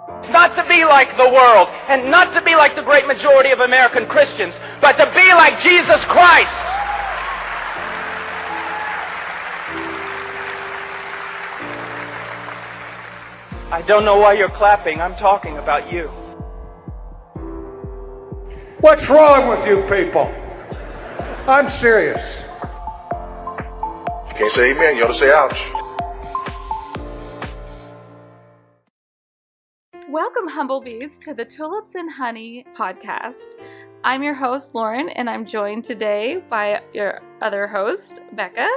It's not to be like the world, and not to be like the great majority of American Christians, but to be like Jesus Christ. I don't know why you're clapping. I'm talking about you. What's wrong with you people? I'm serious. You can't say amen, you ought to say ouch. Welcome, Humblebees, to the Tulips and Honey podcast. I'm your host, Lauren, and I'm joined today by your other host, Becca.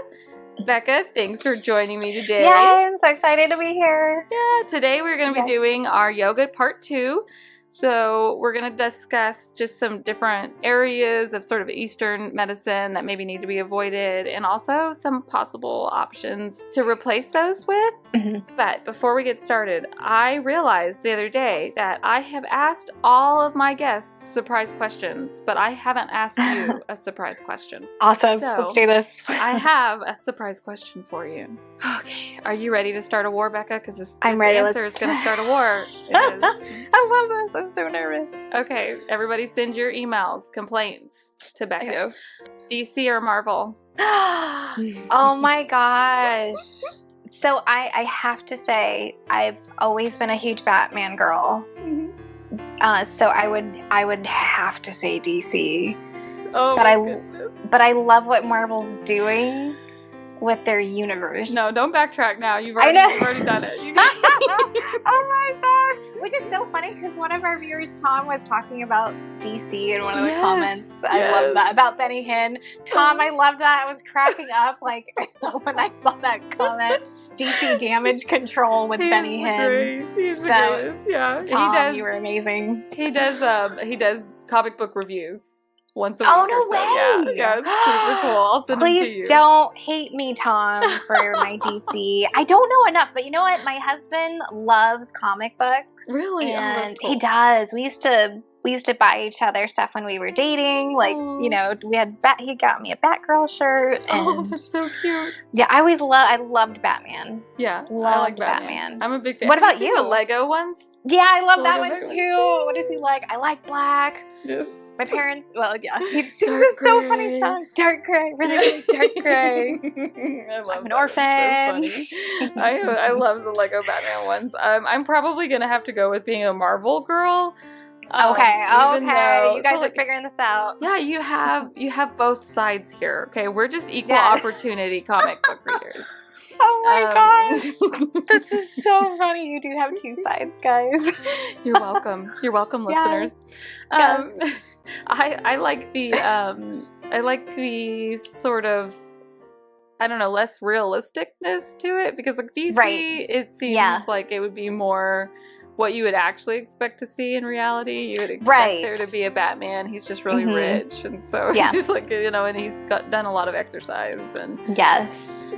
Becca, thanks for joining me today. Yay, I'm so excited to be here. Yeah, today we're going to be doing our yoga part 2. So we're going to discuss just some different areas of sort of Eastern medicine that maybe need to be avoided, and also some possible options to replace those with. Mm-hmm. But before we get started, I realized the other day that I have asked all of my guests surprise questions, but I haven't asked you a surprise question. Awesome. So, let's do this. I have a surprise question for you. Okay, are you ready to start a war, Becca? Because this ready. answer is going to start a war. I love this. I'm so nervous. Okay, everybody send your emails, complaints to Becca. DC or Marvel? Oh my gosh. So I have to say, I've always been a huge Batman girl. Mm-hmm. So I would have to say DC. Oh but my goodness. But I love what Marvel's doing with their universe. No, don't backtrack now. You've already done it. Oh my gosh. Which is so funny because one of our viewers, Tom, was talking about DC in one of the comments. I love that. About Benny Hinn. Tom, I love that. I was cracking up like when I saw that comment. DC damage control with Benny Hinn. He's the greatest. Yeah. Tom, you were amazing. He does comic book reviews. Once a week no or so. way. Yeah, it's super cool. I'll send them to you. Please don't hate me, Tom, for my DC. I don't know enough, but you know what? My husband loves comic books. Really? And cool. He does. We used to buy each other stuff when we were dating. Like, you know, he got me a Batgirl shirt. And that's so cute. Yeah, I loved Batman. Yeah, loved I like Batman. I'm a big fan. What about you? The Lego ones? Yeah, I love that one Batman. too. What does he like? I like black. Yes. My parents, it's so funny song. Dark gray, really dark gray. I love I'm an orphan. So I love the Lego Batman ones. I'm probably gonna have to go with being a Marvel girl. Okay. You guys are figuring this out. Yeah, you have both sides here. Okay, we're just equal opportunity comic book readers. Oh my gosh. This is so funny. You do have two sides, guys. You're welcome. You're welcome, listeners. I like the sort of, I don't know, less realisticness to it, because like DC, it seems like it would be more what you would actually expect to see in reality. You would expect there to be a Batman. He's just really rich, and so he's like, you know, and he's done a lot of exercise, and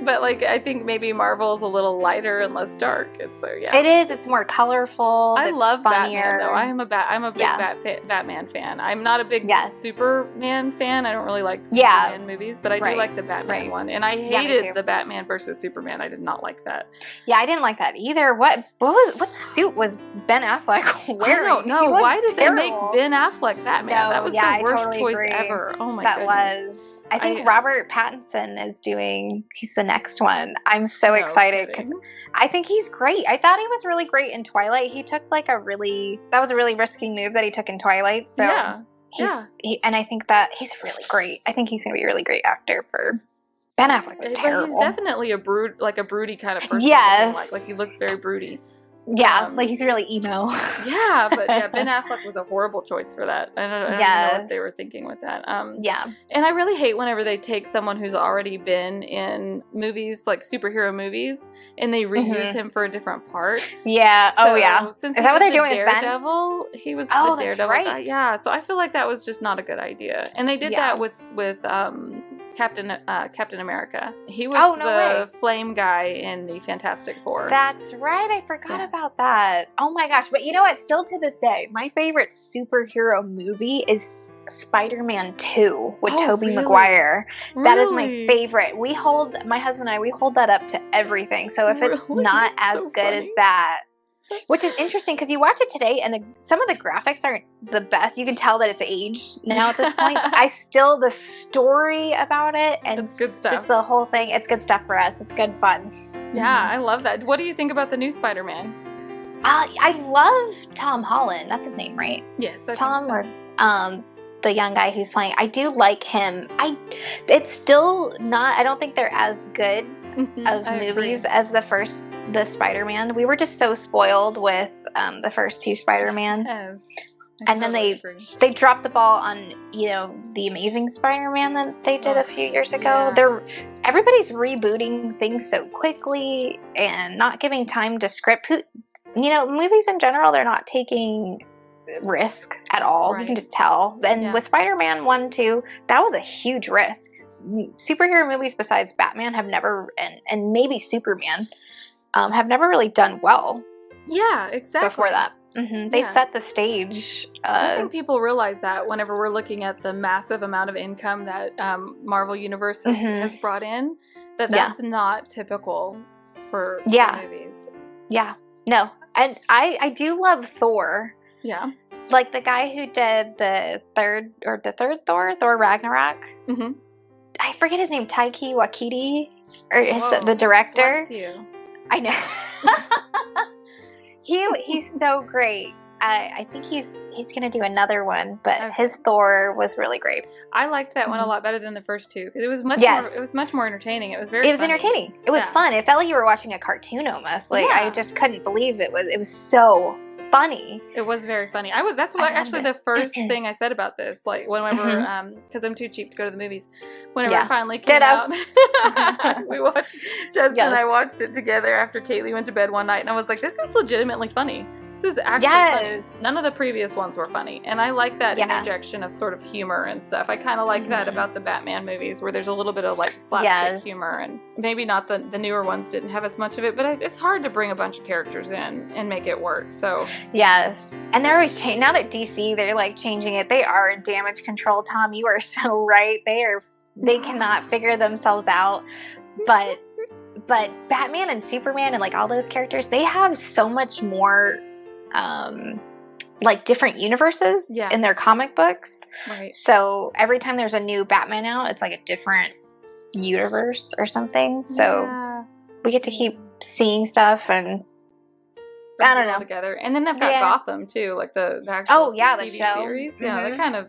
but like I think maybe Marvel's a little lighter and less dark, and so it is. It's more colorful. I love funnier. Batman though. I'm a big Batman fan. I'm not a big Superman fan. I don't really like Superman movies, but I do like the Batman one. And I hated the Batman versus Superman. I did not like that. Yeah, I didn't like that either. What suit was Ben Affleck wearing? I don't know. Why did they make Ben Affleck Batman? No, that was the worst choice agree. Ever. Oh my goodness. I think Robert Pattinson he's the next one. I'm so excited because I think he's great. I thought he was really great in Twilight. He took that was a really risky move that he took in Twilight. So and I think that he's really great. I think he's going to be a really great actor for Ben Affleck. Was terrible. But he's definitely a broody kind of person. Yes. Like he looks very broody. Yeah, like he's really emo. Ben Affleck was a horrible choice for that. I don't know what they were thinking with that. And I really hate whenever they take someone who's already been in movies, like superhero movies, and they reuse him for a different part. Yeah. So, Since is that what they're doing? Daredevil, he was the Daredevil guy. Yeah. So I feel like that was just not a good idea. And they did that with Captain America. He was the flame guy in the Fantastic Four. That's right. I forgot about that. Oh my gosh. But you know what? Still to this day, my favorite superhero movie is Spider-Man 2 with Tobey Maguire. That is my favorite. My husband and I, we hold that up to everything. So if it's not as good as that, Which is interesting because you watch it today and some of the graphics aren't the best. You can tell that it's aged now at this point. The story about it and it's good stuff. Just the whole thing, it's good stuff for us. It's good fun. Yeah, I love that. What do you think about the new Spider-Man? I love Tom Holland. That's his name, right? Yes, I Tom think so. or the young guy who's playing. I do like him. It's still not. I don't think they're as good of movies as the Spider-Man. We were just so spoiled with the first two Spider-Man. Yes. And then they dropped the ball on, the Amazing Spider-Man that they did a few years ago. Yeah. Everybody's rebooting things so quickly and not giving time to script. Movies in general, they're not taking risk at all. Right. You can just tell. And with Spider-Man 1, 2, that was a huge risk. Superhero movies besides Batman have never, and maybe Superman, have never really done well. Yeah, exactly. Before that. They set the stage. I think people realize that whenever we're looking at the massive amount of income that Marvel Universe has brought in, that's not typical for movies. Yeah. No. And I do love Thor. Yeah. Like the guy who did the third Thor Ragnarok. Mm-hmm. I forget his name, Taiki Waititi, or the director. Bless you. I know. He's so great. I think he's gonna do another one, but his Thor was really great. I liked that one a lot better than the first two because it was much more entertaining. It was funny. Entertaining. It was fun. It felt like you were watching a cartoon almost. Like I just couldn't believe it was so funny. It was very funny. That's what actually the first thing I said about this. Like whenever because I'm too cheap to go to the movies. Whenever it finally came out, we watched. Justin and I watched it together after Kaylee went to bed one night, and I was like, "This is legitimately funny. This is actually funny." None of the previous ones were funny, and I like that interjection of sort of humor and stuff. I kind of like that about the Batman movies, where there's a little bit of like slapstick humor, and maybe not the newer ones didn't have as much of it, but it's hard to bring a bunch of characters in and make it work. So and they're always changing. Now that DC, they're like changing it. They are damage control. Tom, you are so right. They cannot figure themselves out, but Batman and Superman and like all those characters, they have so much more. Like different universes in their comic books. Right. So every time there's a new Batman out, it's like a different universe or something. So we get to keep seeing stuff and I don't know. Together. And then they've got Gotham too, like the actual TV series. Mm-hmm. Yeah, that kind of.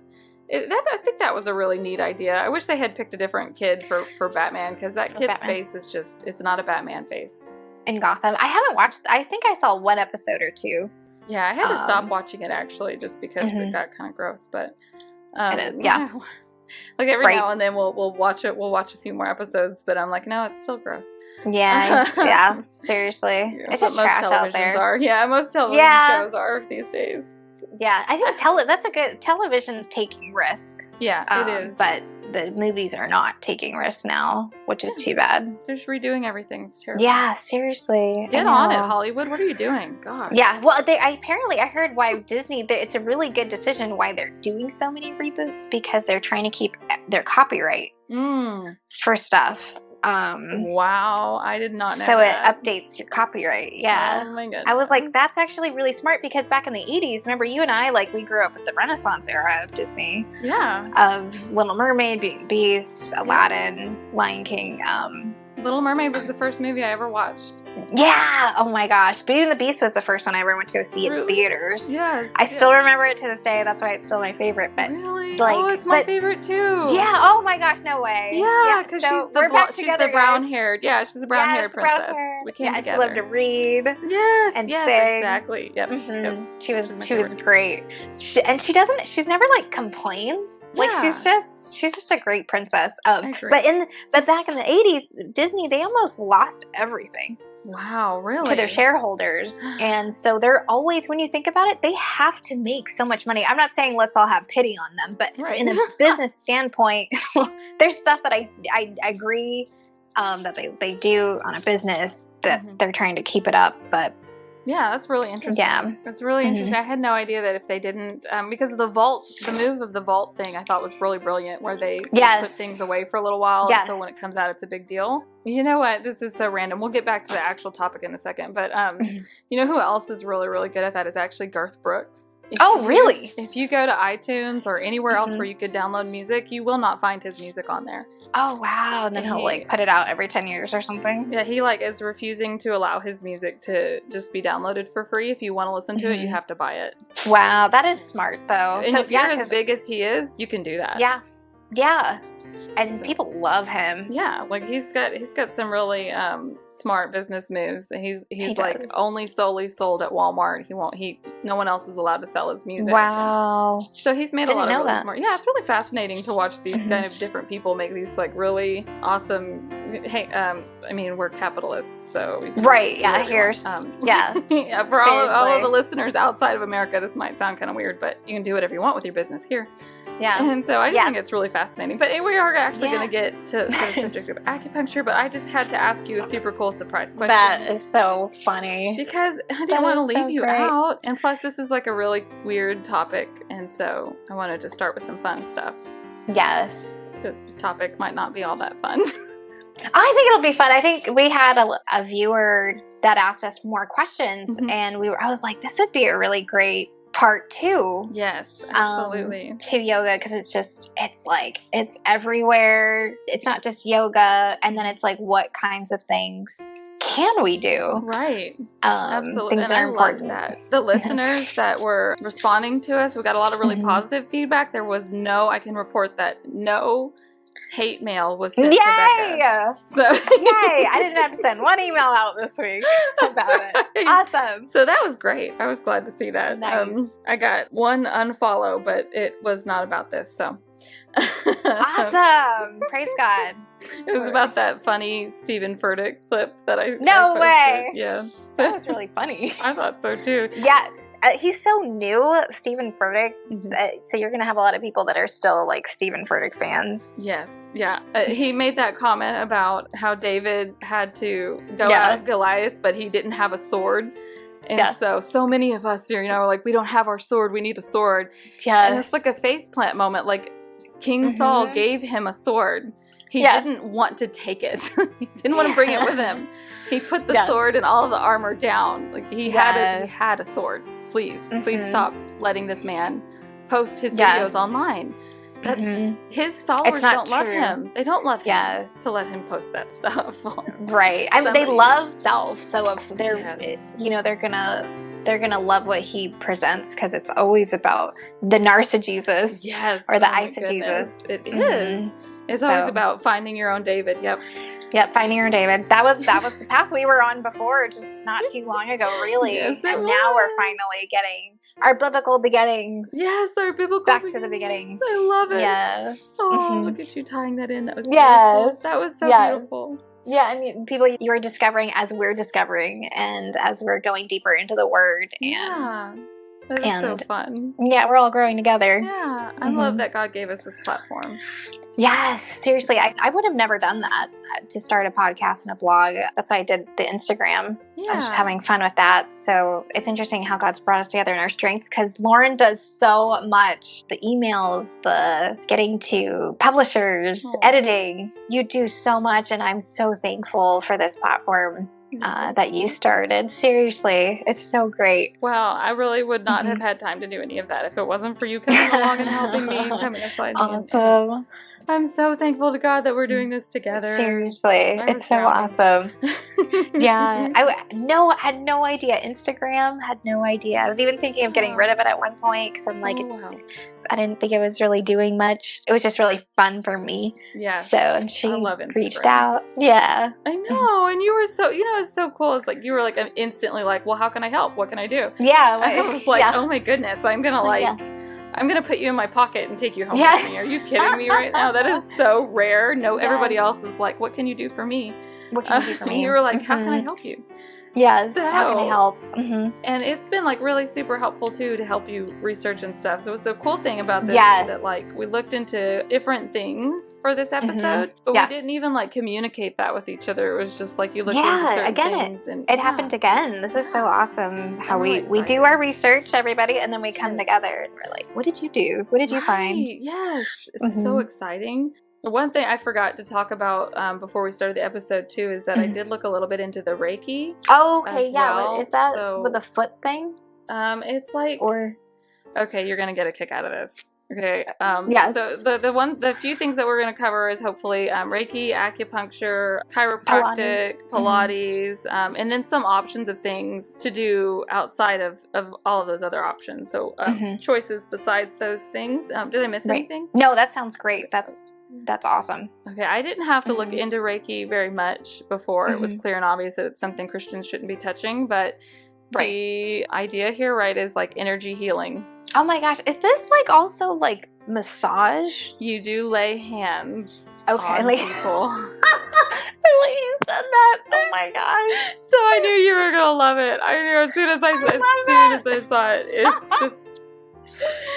I think that was a really neat idea. I wish they had picked a different kid for Batman because that kid's face is it's not a Batman face. In Gotham, I haven't watched. I think I saw one episode or two. Yeah, I had to stop watching it actually, just because it got kind of gross. But like every now and then we'll watch it. We'll watch a few more episodes, but I'm like, no, it's still gross. Yeah, seriously, it's just most trash out there. Are. Yeah, most television shows are these days. Yeah, I think that's a good. Television's taking risk. Yeah, it is. But the movies are not taking risks now, which is too bad. They're just redoing everything. It's terrible. Yeah, seriously. Get on it, Hollywood. What are you doing? God. Yeah, well, I heard why Disney, it's a really good decision why they're doing so many reboots because they're trying to keep their copyright for stuff. Wow, I did not know so that. It updates your copyright. Yeah. Oh my goodness. I was like, that's actually really smart because back in the 80s, remember you and I, like we grew up with the Renaissance era of Disney. Yeah. Of Little Mermaid, Beauty and the Beast, Aladdin, Lion King. Little Mermaid was the first movie I ever watched. Yeah. Oh my gosh. Beauty and the Beast was the first one I ever went to see in theaters. Yes. I still remember it to this day. That's why it's still my favorite. But really? It's my favorite too. Yeah. Oh my gosh. No way. Yeah, because she's the brown-haired. Yeah, she's the brown-haired princess. We came together. And she loved to read. Yes. And yes. sing. Exactly. Yep. Mm-hmm. Yep. She was great. She's never like complains. Like she's just a great princess. But back in the 80s, Disney, they almost lost everything. Wow, really? To their shareholders. And so they're always, when you think about it, they have to make so much money. I'm not saying let's all have pity on them, but in a business standpoint, there's stuff that I agree that they do on a business that they're trying to keep it up, but Yeah, that's really interesting. Yeah. That's really interesting. I had no idea that if they didn't, because the move of the vault thing I thought was really brilliant, where they put things away for a little while, and so when it comes out, it's a big deal. You know what? This is so random. We'll get back to the actual topic in a second, but you know who else is really, really good at that is actually Garth Brooks. Really? If you go to iTunes or anywhere else where you could download music, you will not find his music on there. Oh, wow. And then he'll like put it out every 10 years or something. Yeah, he like is refusing to allow his music to just be downloaded for free. If you want to listen to it, you have to buy it. Wow, that is smart though. And if you're as big as he is, you can do that. Yeah. Yeah. And people love him. Yeah, like he's got some really smart business moves. He's like only solely sold at Walmart. No one else is allowed to sell his music. Wow. So he's made a lot of really smart. Yeah, it's really fascinating to watch these kind of different people make these like really awesome. Hey, I mean we're capitalists, so right. Yeah. Here's yeah. Yeah. For all of the listeners outside of America, this might sound kind of weird, but you can do whatever you want with your business here. Yeah. And so I just think it's really fascinating. But we are actually going to get to the subject of acupuncture, but I just had to ask you a super cool surprise question. That is so funny. Because I didn't want to leave you out. And plus, this is like a really weird topic. And so I wanted to start with some fun stuff. Yes. Because this topic might not be all that fun. I think it'll be fun. I think we had a viewer that asked us more questions. And I was like, this would be a really great part 2. Yes, absolutely. To yoga, because it's everywhere. It's not just yoga, and then it's like, what kinds of things can we do? Right. Absolutely. Things and that are I important. loved that. The listeners that were responding to us, we got a lot of really positive feedback. There was I can report that no hate mail was sent to Becca. So yay! I didn't have to send one email out this week about it. Awesome. So that was great. I was glad to see that. Nice. I got one unfollow, but it was not about this. So awesome. Praise God. It was about that funny Stephen Furtick clip that I No posted. way. Yeah. That was really funny. I thought so too. Yeah. He's so new, Stephen Furtick, so you're going to have a lot of people that are still like Stephen Furtick fans. Yes, yeah. He made that comment about how David had to go at Goliath, but he didn't have a sword. And so many of us here, are like, we don't have our sword, we need a sword. Yeah. And it's like a faceplant moment, like King Saul gave him a sword. He didn't want to take it. He didn't want to bring it with him. He put the sword and all of the armor down. Like he had a sword. Please stop letting this man post his videos online. That's, his followers don't love him. They don't love him to let him post that stuff. Right. I mean, they love self. So if they're, they're gonna love what he presents because it's always about the narcissist, or the eisegesis. It is. It's always about finding your own David. Yep, finding your own David. That was the path we were on before, just not too long ago, really. Yes, and now we're finally getting our biblical beginnings. Yes, our biblical back to the beginning. I love it. Yeah. Oh, look at you tying that in. That was beautiful. That was so beautiful. Yeah, I mean, people you are discovering as we're discovering, and as we're going deeper into the Word. And, that is so fun. Yeah, we're all growing together. Yeah, I love that God gave us this platform. Yes, seriously. I would have never done that, to start a podcast and a blog. That's why I did the Instagram. I was just having fun with that. So it's interesting how God's brought us together in our strengths, because Lauren does so much. The emails, the getting to publishers, editing. You do so much, and I'm so thankful for this platform that you started. Seriously, it's so great. Well, I really would not have had time to do any of that if it wasn't for you coming along and helping me, coming aside. Awesome. I'm so thankful to God that we're doing this together. Seriously, it's so awesome. Yeah, I had no idea. Instagram, had no idea. I was even thinking of getting rid of it at one point because I'm like, I didn't think it was really doing much. It was just really fun for me. Yeah. So, and she reached out. Yeah. I know, and you were so, it's so cool. It's like you were like instantly like, well, how can I help? What can I do? Yeah. I was like, oh my goodness, I'm gonna put you in my pocket and take you home with me. Are you kidding me right now? That is so rare. No, everybody else is like, what can you do for me? What can you do for me? You were like, how can I help you? Yes. So, how can I help? And it's been like really super helpful too to help you research and stuff. So the cool thing about this Yes. is that like we looked into different things for this episode, but Yes. we didn't even like communicate that with each other. It was just like you looked into certain things. It happened again. This is so awesome how we do our research, everybody, and then we come together and we're like, what did you do? What did you find? Yes. It's so exciting. One thing I forgot to talk about before we started the episode too is that I did look a little bit into the Reiki. Oh, okay, yeah. Well. Is that with the foot thing? It's like, okay, you're gonna get a kick out of this. Okay. Yes. So the few things that we're gonna cover is hopefully Reiki, acupuncture, chiropractic, Pilates, and then some options of things to do outside of all of those other options. So choices besides those things. Did I miss anything? No, that sounds great. That's awesome. Okay, I didn't have to look into Reiki very much before it was clear and obvious that it's something Christians shouldn't be touching, but the idea here, is like energy healing. Oh my gosh, is this like also like massage? You do lay hands on people. The way you said that, oh my gosh. So I knew you were gonna love it. I knew as soon as I saw it, it's just...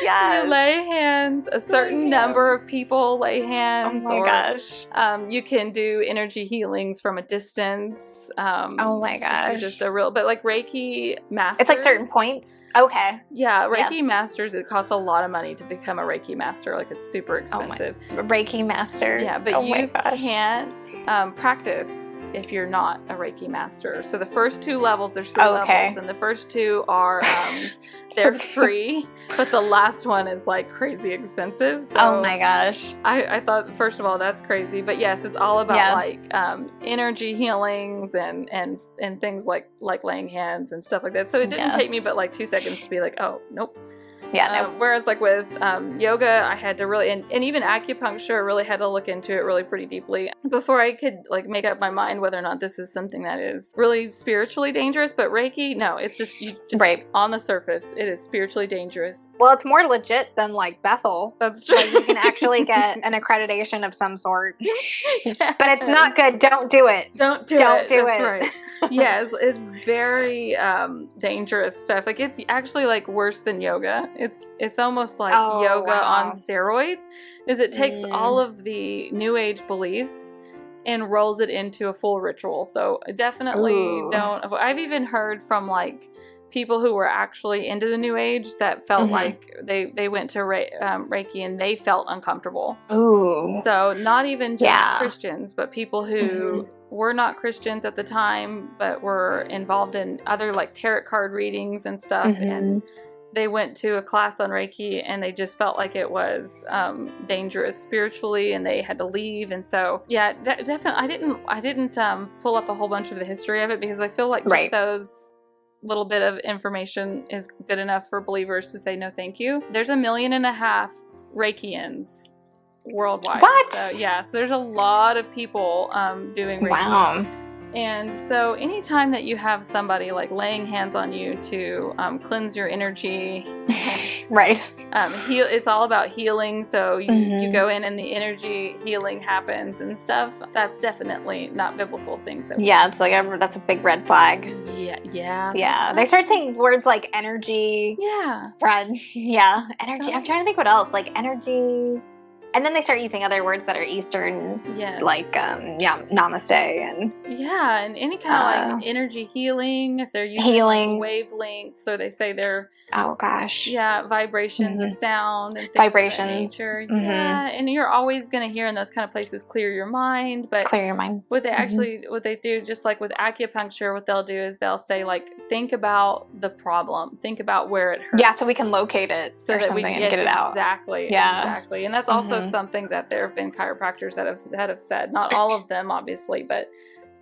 You lay hands, a certain number of people lay hands. Oh my gosh. You can do energy healings from a distance. Oh my gosh. Just but like Reiki masters. It's like certain points. Okay. Yeah, Reiki masters, it costs a lot of money to become a Reiki master. Like it's super expensive. Reiki master. Yeah, but you can't practice if you're not a Reiki master. So the first 2 levels, there's 3 levels, and the first 2 are they're free, but the last one is like crazy expensive. So oh my gosh. I thought, first of all, that's crazy, but yes, it's all about like energy healings and things like laying hands and stuff like that. So it didn't take me but like 2 seconds to be like, oh nope. Yeah. Whereas like with yoga, I had to really, and even acupuncture, I really had to look into it really pretty deeply before I could like make up my mind whether or not this is something that is really spiritually dangerous. But Reiki, no, it's just on the surface, it is spiritually dangerous. Well, it's more legit than like Bethel. That's true. Like, you can actually get an accreditation of some sort. But it's not good. Don't do it. Don't do it. That's right. Yes, it's very dangerous stuff. Like it's actually like worse than yoga. It's almost like yoga on steroids, is it takes all of the New Age beliefs and rolls it into a full ritual. So definitely don't. I've even heard from like people who were actually into the New Age that felt like they went to Reiki and they felt uncomfortable. Ooh. So not even just Christians, but people who were not Christians at the time, but were involved in other like tarot card readings and stuff. And they went to a class on Reiki and they just felt like it was dangerous spiritually and they had to leave. And so, definitely, I didn't pull up a whole bunch of the history of it because I feel like just those little bit of information is good enough for believers to say no thank you. There's 1.5 million Reikians worldwide. What? So there's a lot of people doing Reiki. Wow. And so anytime that you have somebody like laying hands on you to cleanse your energy, it's all about healing. So you go in and the energy healing happens and stuff. That's definitely not biblical things. It's like that's a big red flag. Yeah. They start saying words like energy. Energy. I'm trying to think what else. Like energy. And then they start using other words that are Eastern, like, namaste and... Yeah, and any kind of, like, energy healing, if they're using wavelengths, so they say they're... Oh, gosh. Yeah, vibrations of sound and things vibrations. Of that nature. Yeah, and you're always going to hear in those kind of places, clear your mind, but... Clear your mind. What they actually, what they do, just like with acupuncture, what they'll do is they'll say, like, think about the problem. Think about where it hurts. Yeah, so we can locate it so that we can get it out. Exactly. And that's also something that there have been chiropractors that have said. Not all of them, obviously, but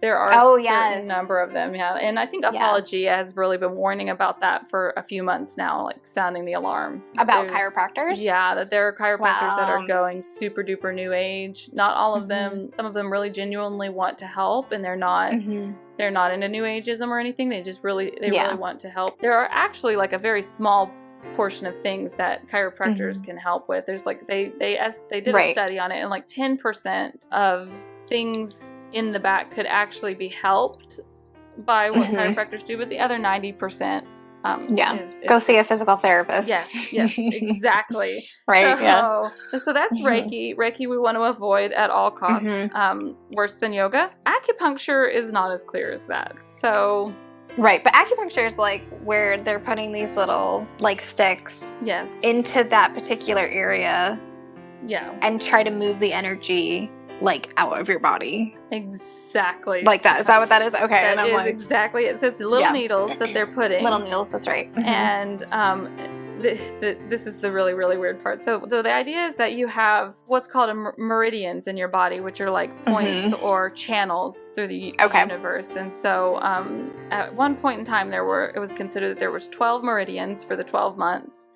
there are a certain number of them. Yeah, and I think Apologia has really been warning about that for a few months now, like sounding the alarm about chiropractors. Yeah, that there are chiropractors that are going super duper New Age. Not all of them. Some of them really genuinely want to help, and they're not. They're not into New Ageism or anything. They just really want to help. There are actually like a very small portion of things that chiropractors can help with. There's like they did a study on it, and like 10% of things in the back could actually be helped by what chiropractors do, but the other 90%. Go see a physical therapist. Yes, exactly. Right. So that's Reiki. Reiki we want to avoid at all costs. Worse than yoga. Acupuncture is not as clear as that. So. Right, but acupuncture is like where they're putting these little like sticks into that particular area. Yeah. And try to move the energy like out of your body. Exactly. Like that. Is that what that is? Okay. That is exactly it. So it's little needles that they're putting. Little needles, that's right. And this is the really, really weird part. So the idea is that you have what's called meridians in your body, which are like points or channels through the universe. And so at one point in time, it was considered that there was 12 meridians for the 12 months.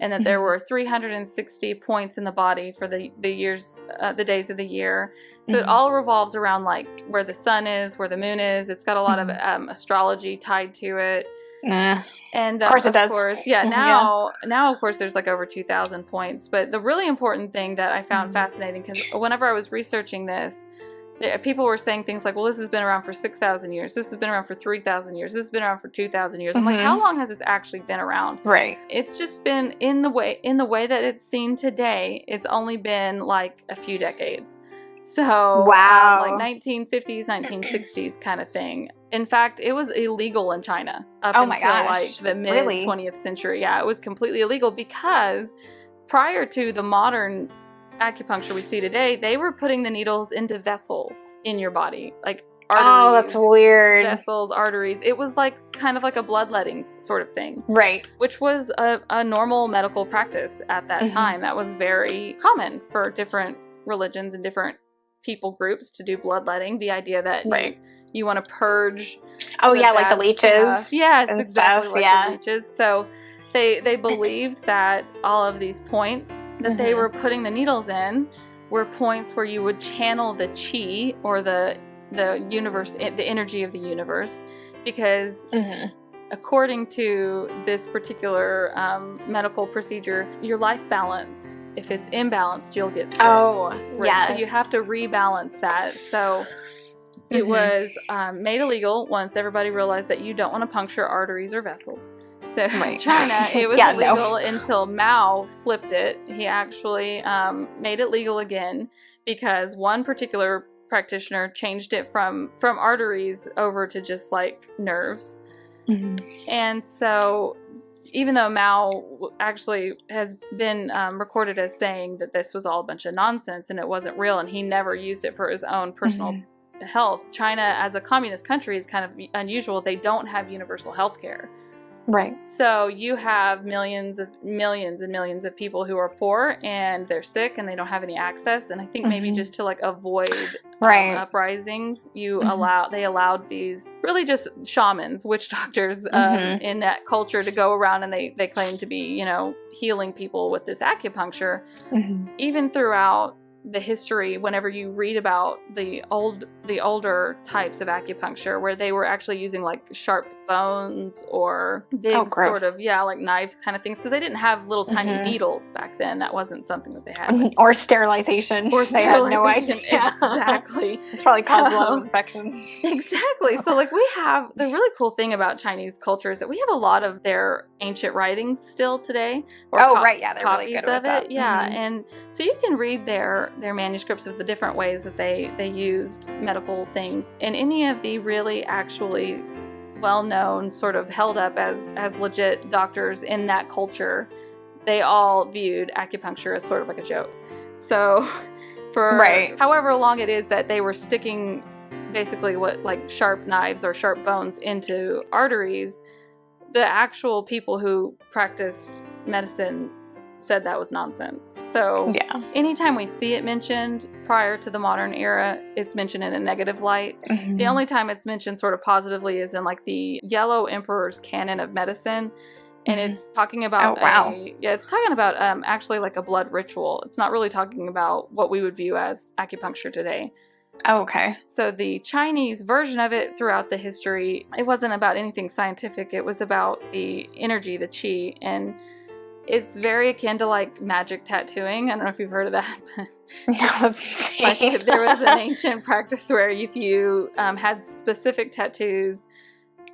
And that there were 360 points in the body for the years, the days of the year. So it all revolves around like where the sun is, where the moon is. It's got a lot of astrology tied to it. And of course it does. Of course, now of course there's like over 2,000 points. But the really important thing that I found fascinating, because whenever I was researching this, people were saying things like, well, this has been around for 6,000 years. This has been around for 3,000 years. This has been around for 2,000 years. I'm like, how long has this actually been around? Right. It's just been in the way that it's seen today. It's only been like a few decades. So, like 1950s, 1960s kind of thing. In fact, it was illegal in China up until like the mid 20th century. Yeah, it was completely illegal because prior to the modern acupuncture we see today, they were putting the needles into vessels in your body, like arteries. Oh, that's weird. Vessels, arteries. It was like kind of like a bloodletting sort of thing. Right. Which was a normal medical practice at that time. That was very common for different religions and different people groups to do bloodletting. The idea that you want to purge. Oh, yeah, like the leeches. Stuff. Yes, and exactly, stuff, like the leeches. So they believed that all of these points that they were putting the needles in were points where you would channel the chi, or the universe, the energy of the universe, because according to this particular medical procedure, your life balance, if it's imbalanced, you'll get sick. Oh, So you have to rebalance that. So it was made illegal once everybody realized that you don't want to puncture arteries or vessels. So in China, it was illegal until Mao flipped it. He actually made it legal again because one particular practitioner changed it from arteries over to just like nerves. And so even though Mao actually has been recorded as saying that this was all a bunch of nonsense and it wasn't real, and he never used it for his own personal health, China as a communist country is kind of unusual. They don't have universal health care. Right. So you have millions and millions of people who are poor and they're sick and they don't have any access. And I think maybe just to like avoid uprisings, they allowed these really just shamans, witch doctors in that culture to go around, and they claim to be, healing people with this acupuncture. Even throughout the history, whenever you read about the older types of acupuncture where they were actually using like sharp bones or big sort of like knife kind of things, because they didn't have little tiny needles back then. That wasn't something that they had. Or sterilization. They had no idea. Exactly. It's probably caused a lot of infections. Exactly. So like we have, the really cool thing about Chinese culture is that we have a lot of their ancient writings still today. Or they're copies really good of it. And so you can read their manuscripts of the different ways that they used medical things, and any of the really actually well-known, sort of held up as legit doctors in that culture, they all viewed acupuncture as sort of like a joke. So for however long it is that they were sticking basically what like sharp knives or sharp bones into arteries, the actual people who practiced medicine said that was nonsense. So anytime we see it mentioned prior to the modern era, it's mentioned in a negative light. The only time it's mentioned sort of positively is in like the Yellow Emperor's Canon of Medicine, and it's talking about actually like a blood ritual. It's not really talking about what we would view as acupuncture today. Oh, okay. So the Chinese version of it throughout the history, it wasn't about anything scientific. It was about the energy, the chi, and it's very akin to like magic tattooing. I don't know if you've heard of that. Like there was an ancient practice where if you had specific tattoos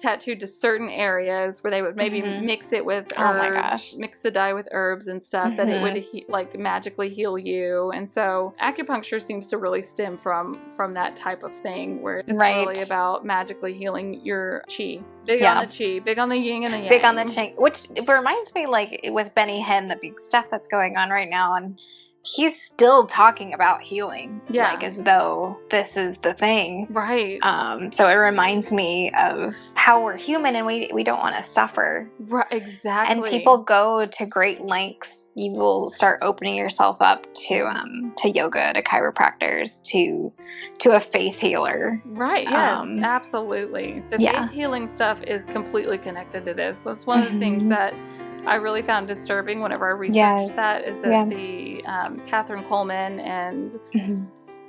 tattooed to certain areas where they would maybe mix it with herbs, oh my gosh, mix the dye with herbs and stuff, that it would like magically heal you. And so acupuncture seems to really stem from that type of thing, where it's really about magically healing your chi. Big on the chi, big on the yin and the yang. Big on the chi, which reminds me, like with Benny Hinn, the big stuff that's going on right now, and he's still talking about healing, like as though this is the thing. Right. So it reminds me of how we're human and we don't want to suffer. Right, exactly. And people go to great lengths. You will start opening yourself up to yoga, to chiropractors, to a faith healer. Right, yes, absolutely. The faith healing stuff is completely connected to this. That's one of the things that I really found disturbing whenever I researched that, is that the Catherine Coleman and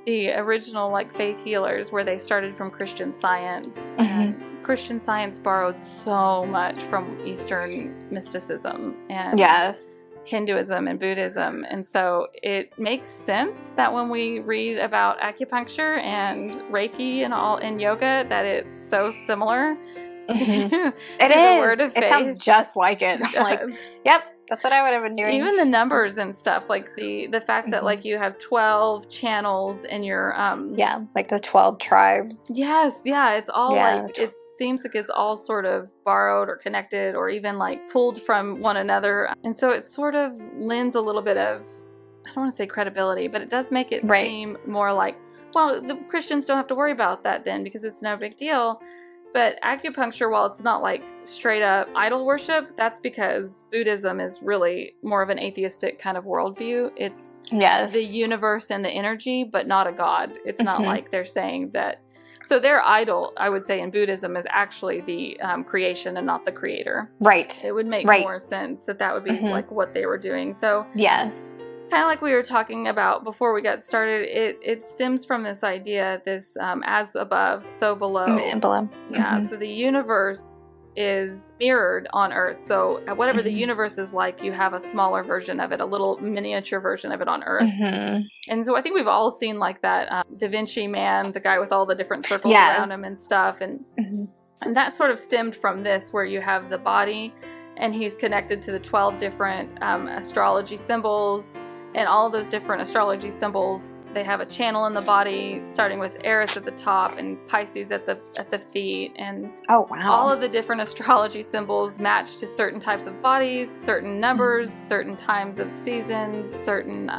the original like faith healers, where they started from Christian Science, and Christian Science borrowed so much from Eastern mysticism and Hinduism and Buddhism, and so it makes sense that when we read about acupuncture and Reiki and all in yoga, that it's so similar. The word of faith. It sounds just like it. Like, yep, that's what I would have been doing. Even the numbers and stuff, like the fact that like you have 12 channels in your like the 12 tribes. Yes, it's all like, it seems like it's all sort of borrowed or connected or even like pulled from one another, and so it sort of lends a little bit of, I don't want to say credibility, but it does make it seem more like, well, the Christians don't have to worry about that then because it's no big deal. But acupuncture, while it's not like straight up idol worship, that's because Buddhism is really more of an atheistic kind of worldview. It's the universe and the energy, but not a god. It's not like they're saying that. So their idol, I would say, in Buddhism is actually the creation and not the creator. Right. It would make more sense that would be like what they were doing. So kind of like we were talking about before we got started, it stems from this idea, this as above, so below. So the universe is mirrored on Earth. So whatever the universe is like, you have a smaller version of it, a little miniature version of it on Earth. And so I think we've all seen like that Da Vinci Man, the guy with all the different circles around him and stuff. And that sort of stemmed from this, where you have the body and he's connected to the 12 different astrology symbols. And all of those different astrology symbols, they have a channel in the body, starting with Eris at the top and Pisces at the feet. And all of the different astrology symbols match to certain types of bodies, certain numbers, certain times of seasons, certain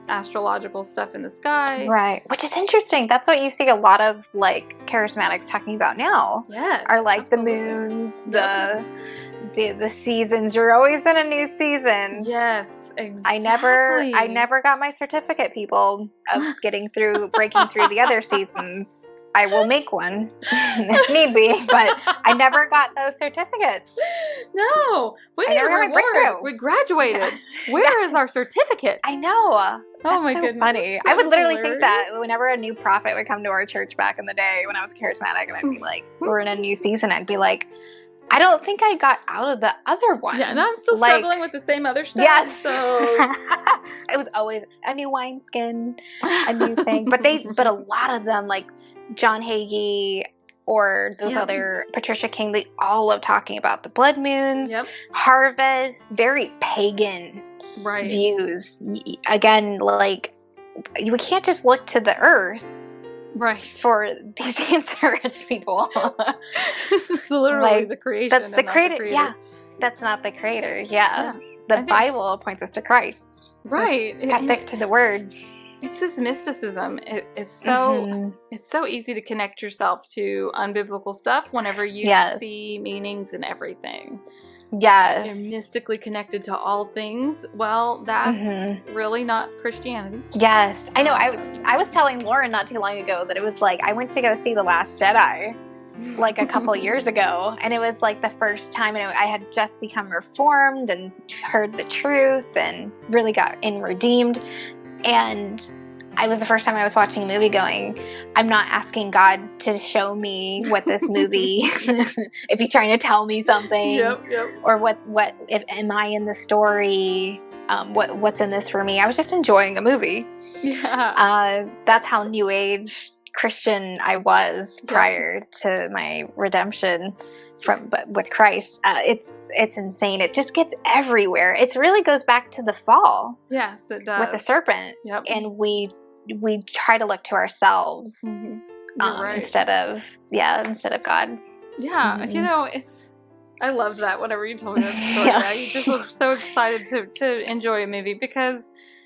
astrological stuff in the sky. Right, which is interesting. That's what you see a lot of like charismatics talking about now. Yes, are like the moons, the seasons. You're always in a new season. Yes. Exactly. I never got my certificate, people, of breaking through the other seasons. I will make one if need be, but I never got those certificates. No, we need a reward. We graduated. Where is our certificate? I know. Oh my so goodness. Funny. I would literally think that whenever a new prophet would come to our church back in the day when I was charismatic, and I'd be like, we're in a new season, I'd be like, I don't think I got out of the other one. Yeah, no, I'm still struggling with the same other stuff. Yes. So it was always a new wineskin, a new thing. But a lot of them, like John Hagee or those other Patricia King, they all love talking about the blood moons, harvest, very pagan views. Again, like we can't just look to the earth. Right. For these answers, people. It's literally like, the creation. That's the creator. Yeah. That's not the creator. Yeah. The Bible points us to Christ. Right. Epic to the word. It's this mysticism. It's so easy to connect yourself to unbiblical stuff whenever you see meanings in everything. Yes. You're mystically connected to all things. Well, that's really not Christianity. Yes. I know. I was telling Lauren not too long ago that it was like I went to go see The Last Jedi like a couple years ago, and it was like the first time, and I had just become reformed and heard the truth and really got redeemed. And it was the first time I was watching a movie going, I'm not asking God to show me what this movie, if he's trying to tell me something, or what if am I in the story, what's in this for me. I was just enjoying a movie. Yeah. That's how New Age Christian I was prior to my redemption but with Christ. It's insane. It just gets everywhere. It really goes back to the fall. Yes, it does. With the serpent. Yep. And we try to look to ourselves right. instead of God. Yeah, you know, I loved that whenever you told me that story. I just was so excited to enjoy a movie because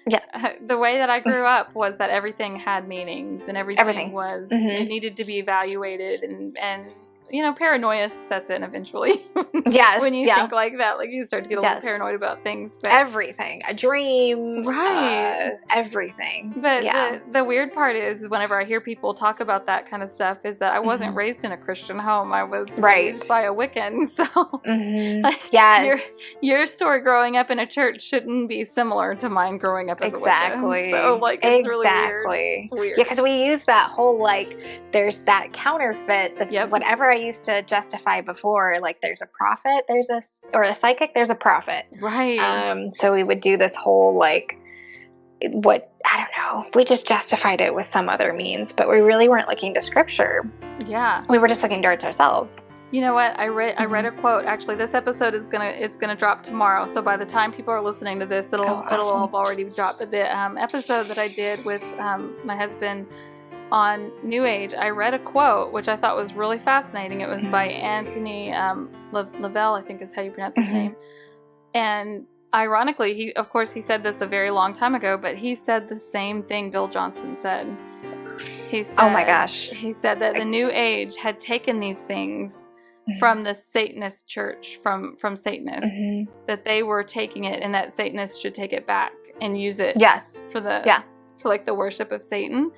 the way that I grew up was that everything had meanings and everything was it needed to be evaluated and you know, paranoia sets in eventually. Yes. When you think like that, like you start to get a little paranoid about things. But everything. A dream. Right. Everything. But the weird part is whenever I hear people talk about that kind of stuff is that I wasn't raised in a Christian home. I was raised by a Wiccan. So like, your story growing up in a church shouldn't be similar to mine growing up as a Wiccan. So like it's really weird. It's weird. Yeah, because we use that whole like there's that counterfeit, whatever I used to justify before, like there's a prophet, or a psychic, there's a prophet. Right. So we would do this whole like I don't know. We just justified it with some other means, but we really weren't looking to scripture. Yeah. We were just looking towards ourselves. You know what? I read a quote. Actually, this episode is gonna drop tomorrow. So by the time people are listening to this, it'll have already dropped. But the episode that I did with my husband on New Age, I read a quote which I thought was really fascinating. It was by Anthony Lavelle, I think is how you pronounce his name. And ironically, he said this a very long time ago, but he said the same thing Bill Johnson said. He said, oh my gosh. He said that the New Age had taken these things from the Satanist church, from Satanists, that they were taking it and that Satanists should take it back and use it for like the worship of Satan.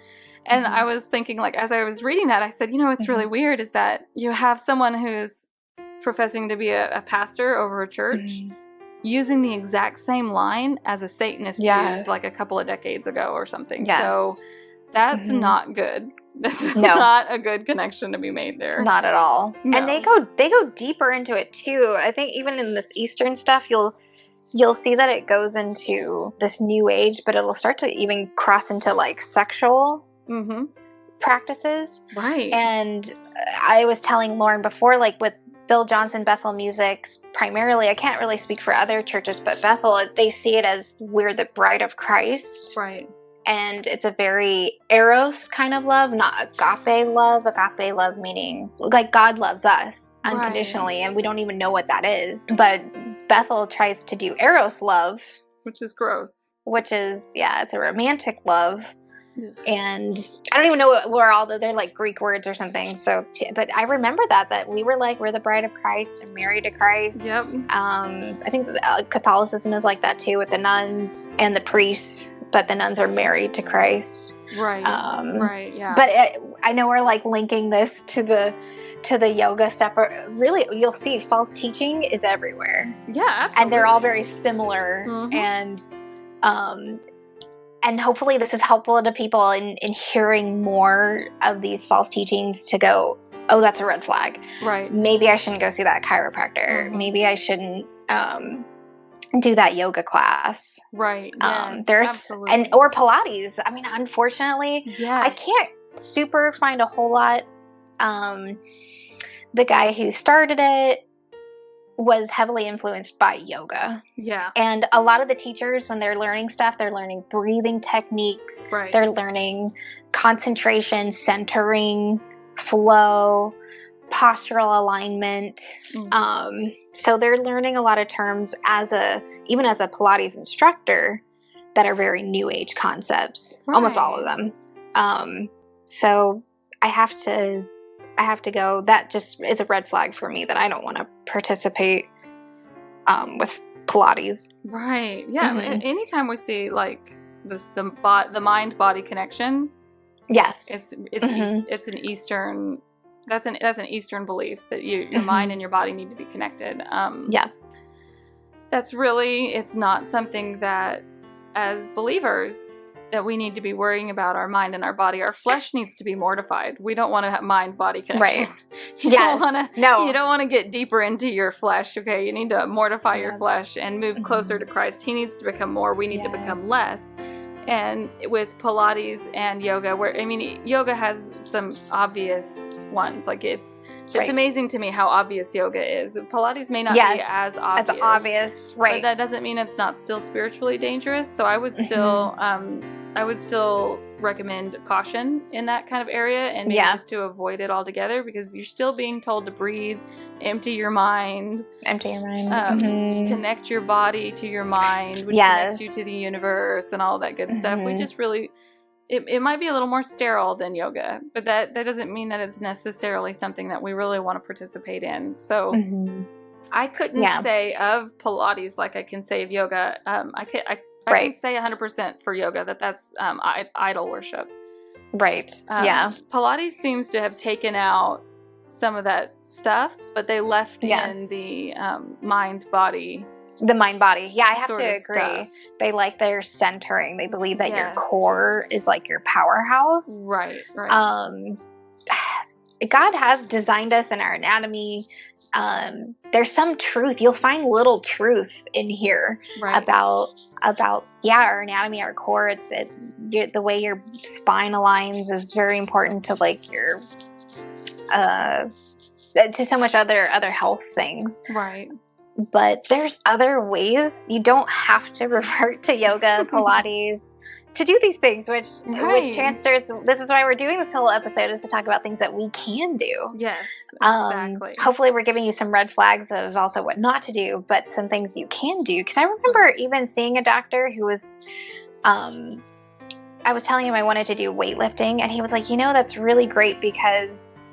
And I was thinking, like, as I was reading that, I said, you know, what's really weird is that you have someone who's professing to be a pastor over a church using the exact same line as a Satanist used like a couple of decades ago or something. So that's not good. This is not a good connection to be made there. Not at all. No. And they go deeper into it too. I think even in this Eastern stuff, you'll see that it goes into this New Age, but it'll start to even cross into like sexual practices. Right. And I was telling Lauren before, like with Bill Johnson, Bethel Music, primarily, I can't really speak for other churches, but Bethel, they see it as we're the bride of Christ. Right. And it's a very eros kind of love, not agape love. Agape love meaning like God loves us unconditionally, and we don't even know what that is. But Bethel tries to do eros love. Which is gross. Which is, it's a romantic love. And I don't even know where all they're like Greek words or something. So, but I remember that we were like, we're the bride of Christ and married to Christ. Yep. I think Catholicism is like that too with the nuns and the priests, but the nuns are married to Christ. Right. Right. Yeah. But I know we're like linking this to the yoga stuff. Really, you'll see false teaching is everywhere. Yeah, absolutely. And they're all very similar. And hopefully this is helpful to people in hearing more of these false teachings to go, oh, that's a red flag. Right. Maybe I shouldn't go see that chiropractor. Maybe I shouldn't do that yoga class. Right. Yes, absolutely. Or Pilates. I mean, unfortunately, I can't super find a whole lot. The guy who started it was heavily influenced by yoga. Yeah. And a lot of the teachers, when they're learning stuff, they're learning breathing techniques. Right. They're learning concentration, centering, flow, postural alignment. So they're learning a lot of terms even as a Pilates instructor that are very New Age concepts. Right. Almost all of them. So I have to go. That just is a red flag for me that I don't want to participate with Pilates. Right. Yeah. Anytime we see like the mind body connection. Yes. It's an Eastern. That's an Eastern belief that your mind and your body need to be connected. That's really, it's not something that as believers that we need to be worrying about our mind and our body. Our flesh needs to be mortified. We don't want to have mind-body connection. Right. You don't want to get deeper into your flesh, okay? You need to mortify your flesh and move closer to Christ. He needs to become more. We need to become less. And with Pilates and yoga, yoga has some obvious ones. Like it's amazing to me how obvious yoga is. Pilates may not be as obvious. Right? But that doesn't mean it's not still spiritually dangerous. So I would still, recommend caution in that kind of area, and maybe just to avoid it altogether, because you're still being told to breathe, empty your mind, connect your body to your mind, which connects you to the universe and all that good stuff. We just really. It might be a little more sterile than yoga, but that doesn't mean that it's necessarily something that we really want to participate in. So I couldn't say of Pilates like I can say of yoga. I can say 100% for yoga that's idol worship. Right. Pilates seems to have taken out some of that stuff, but they left in the mind-body. The mind-body. Yeah, I have to agree. Stuff. They like their centering. They believe that your core is like your powerhouse. Right. God has designed us in our anatomy. There's some truth. You'll find little truths in here about our anatomy, our core. The way your spine aligns is very important to like your to so much other health things. Right. But there's other ways. You don't have to revert to yoga, Pilates, to do these things, which transfers. This is why we're doing this whole episode, is to talk about things that we can do. Yes, exactly. Hopefully we're giving you some red flags of also what not to do, but some things you can do. Because I remember even seeing a doctor who was, I was telling him I wanted to do weightlifting, and he was like, that's really great because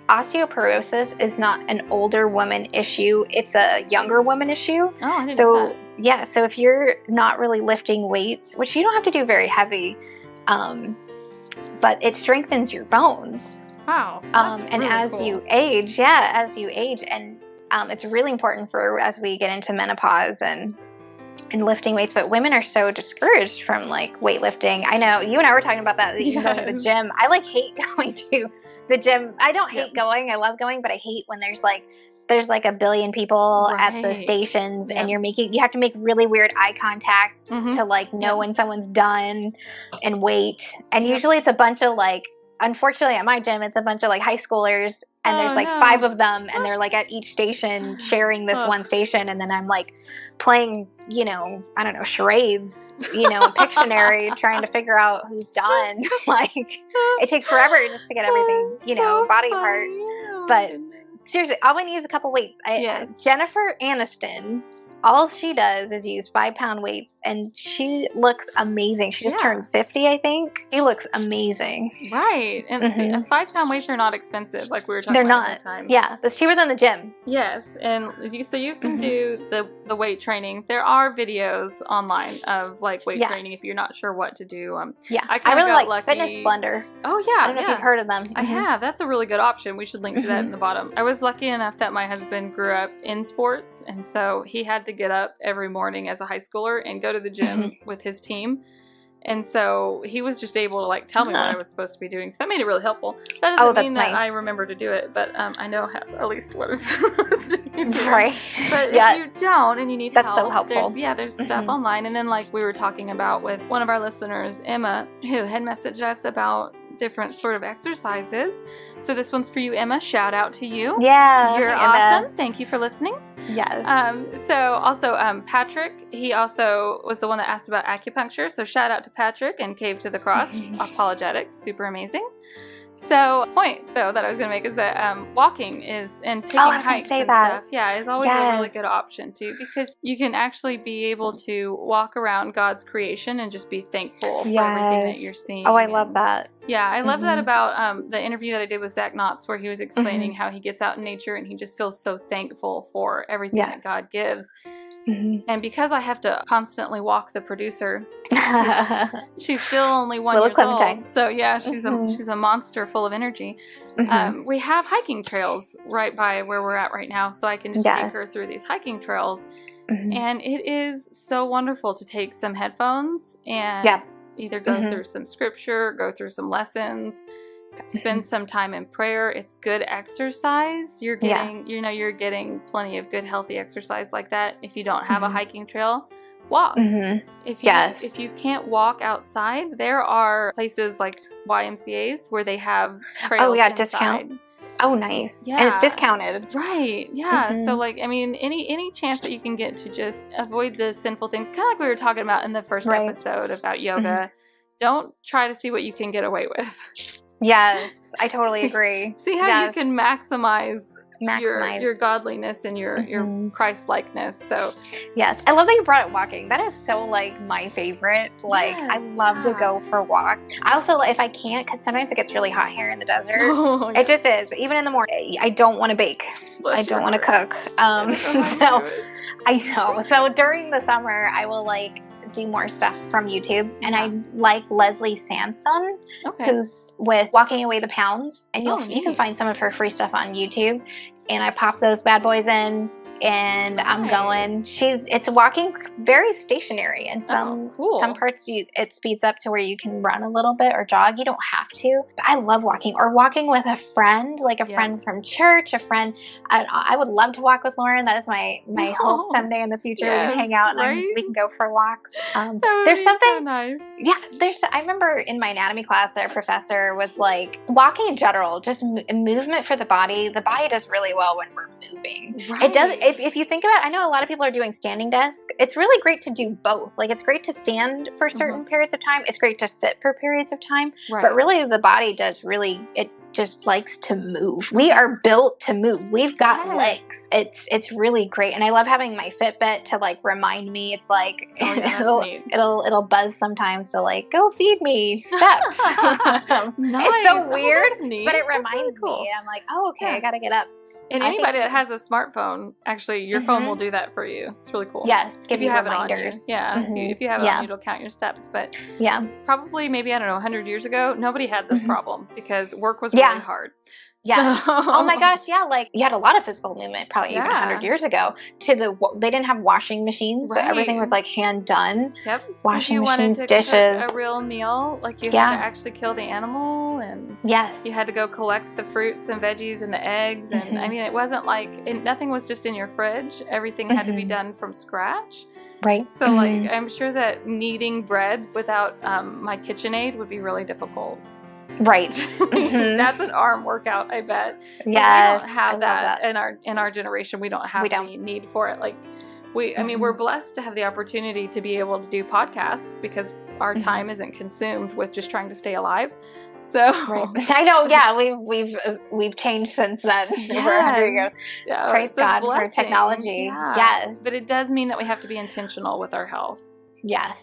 osteoporosis is not an older woman issue. It's a younger woman issue. Oh, I didn't know that. Yeah, so if you're not really lifting weights, which you don't have to do very heavy, but it strengthens your bones. Wow. And really as you age, and it's really important for as we get into menopause and lifting weights, but women are so discouraged from like weightlifting. I know you and I were talking about that, even going to the gym. I hate going to the gym. I don't hate going. I love going, but I hate when there's like a billion people at the stations and you have to make really weird eye contact to like know when someone's done and wait. And usually it's a bunch of like, unfortunately at my gym, it's a bunch of like high schoolers and there's like 5 of them and they're like at each station sharing this one station. And then I'm like playing, I don't know, charades, Pictionary, trying to figure out who's done. Like it takes forever just to get everything, body part. But seriously, all we need is a couple weights. Jennifer Aniston, all she does is use 5-pound weights, and she looks amazing. She just turned 50, I think. She looks amazing. Right. And 5-pound weights are not expensive, like we were talking about at the time. Yeah, it's cheaper than the gym. Yes, and so you can do the weight training. There are videos online of like weight training if you're not sure what to do. I really like lucky. Fitness Blender. Oh yeah, I don't know if you've heard of them. I have. That's a really good option. We should link to that in the bottom. I was lucky enough that my husband grew up in sports, and so he had to get up every morning as a high schooler and go to the gym with his team. And so he was just able to like tell me what I was supposed to be doing. So that made it really helpful. That doesn't mean that I remember to do it, but I know at least what I'm supposed to be doing. Right. But if you don't and you need help, so helpful. There's stuff online. And then like we were talking about with one of our listeners, Emma, who had messaged us about different sort of exercises. So this one's for you, Emma. Shout out to you. Yeah. You're awesome. Thank you for listening. Yes. So also Patrick, he also was the one that asked about acupuncture. So shout out to Patrick and Cave to the Cross. Apologetics, super amazing. So point though that I was going to make is that walking and taking hikes and stuff, is always a really good option too, because you can actually be able to walk around God's creation and just be thankful for everything that you're seeing. Oh, I love that. Yeah, I love that about the interview that I did with Zach Knotts, where he was explaining how he gets out in nature and he just feels so thankful for everything that God gives. And because I have to constantly walk the producer, she's still only 1 year old. So yeah, she's a monster full of energy. We have hiking trails right by where we're at right now, so I can just take her through these hiking trails. And it is so wonderful to take some headphones and either go through some scripture, go through some lessons, spend some time in prayer. It's good exercise. You're getting, you're getting plenty of good, healthy exercise like that if you don't have a hiking trail. walk. Mm-hmm. If you can't walk outside, there are places like YMCA's where they have trails inside. Discount. Oh, nice. Yeah. And it's discounted. Right. Yeah. Mm-hmm. So like, I mean, any chance that you can get to just avoid the sinful things, kind of like we were talking about in the first episode about yoga, don't try to see what you can get away with. Yes, I totally agree. See how you can maximize your godliness and your Christ-likeness. So yes, I love that you brought up walking. That is so like my favorite. Like I love to go for walks. I also, if I can't, because sometimes it gets really hot here in the desert. It just is. Even in the morning, I don't want to bake. I don't want to cook. So I know. So during the summer, I will like do more stuff from YouTube, and I like Leslie Sanson, who's with Walking Away the Pounds, and you can find some of her free stuff on YouTube, and I pop those bad boys in, and I'm going. It's walking very stationary, and some parts it speeds up to where you can run a little bit or jog. You don't have to, but I love walking, or walking with a friend, like a friend from church, a friend. I would love to walk with Lauren. That is my hope someday in the future. We can hang out and we can go for walks. There's something so nice. Yeah, I remember in my anatomy class, our professor was like, walking in general, just movement for the body. The body does really well when we're moving. It does. If you think about it, I know a lot of people are doing standing desk. It's really great to do both. Like, it's great to stand for certain periods of time. It's great to sit for periods of time. But really, the body it just likes to move. We are built to move. We've got legs. It's really great. And I love having my Fitbit to like remind me. It's like it'll buzz sometimes to like, go feed me steps. It's so weird, but it reminds me. And I'm like, oh, okay, I gotta get up. And anybody that has a smartphone, actually, your phone will do that for you. It's really cool. Yes, give you reminders. If you have it on, it'll count your steps. But probably maybe, I don't know, 100 years ago, nobody had this problem because work was really hard. Yeah. So. Oh my gosh. Yeah. Like you had a lot of physical movement probably even 100 years ago. They didn't have washing machines, so everything was like hand done. Yep. Washing machines, to dishes. Cook a real meal, like you had to actually kill the animal, and you had to go collect the fruits and veggies and the eggs, and I mean, it wasn't like nothing was just in your fridge. Everything had to be done from scratch. Right. So like I'm sure that kneading bread without my KitchenAid would be really difficult. Right. That's an arm workout, I bet. Yeah. We don't have that in our generation. We don't have any need for it. Like I mean, we're blessed to have the opportunity to be able to do podcasts because our time isn't consumed with just trying to stay alive. So I know, yeah, we've changed since then. Yes. Yeah, praise God for technology. Yeah. Yes. But it does mean that we have to be intentional with our health. Yes.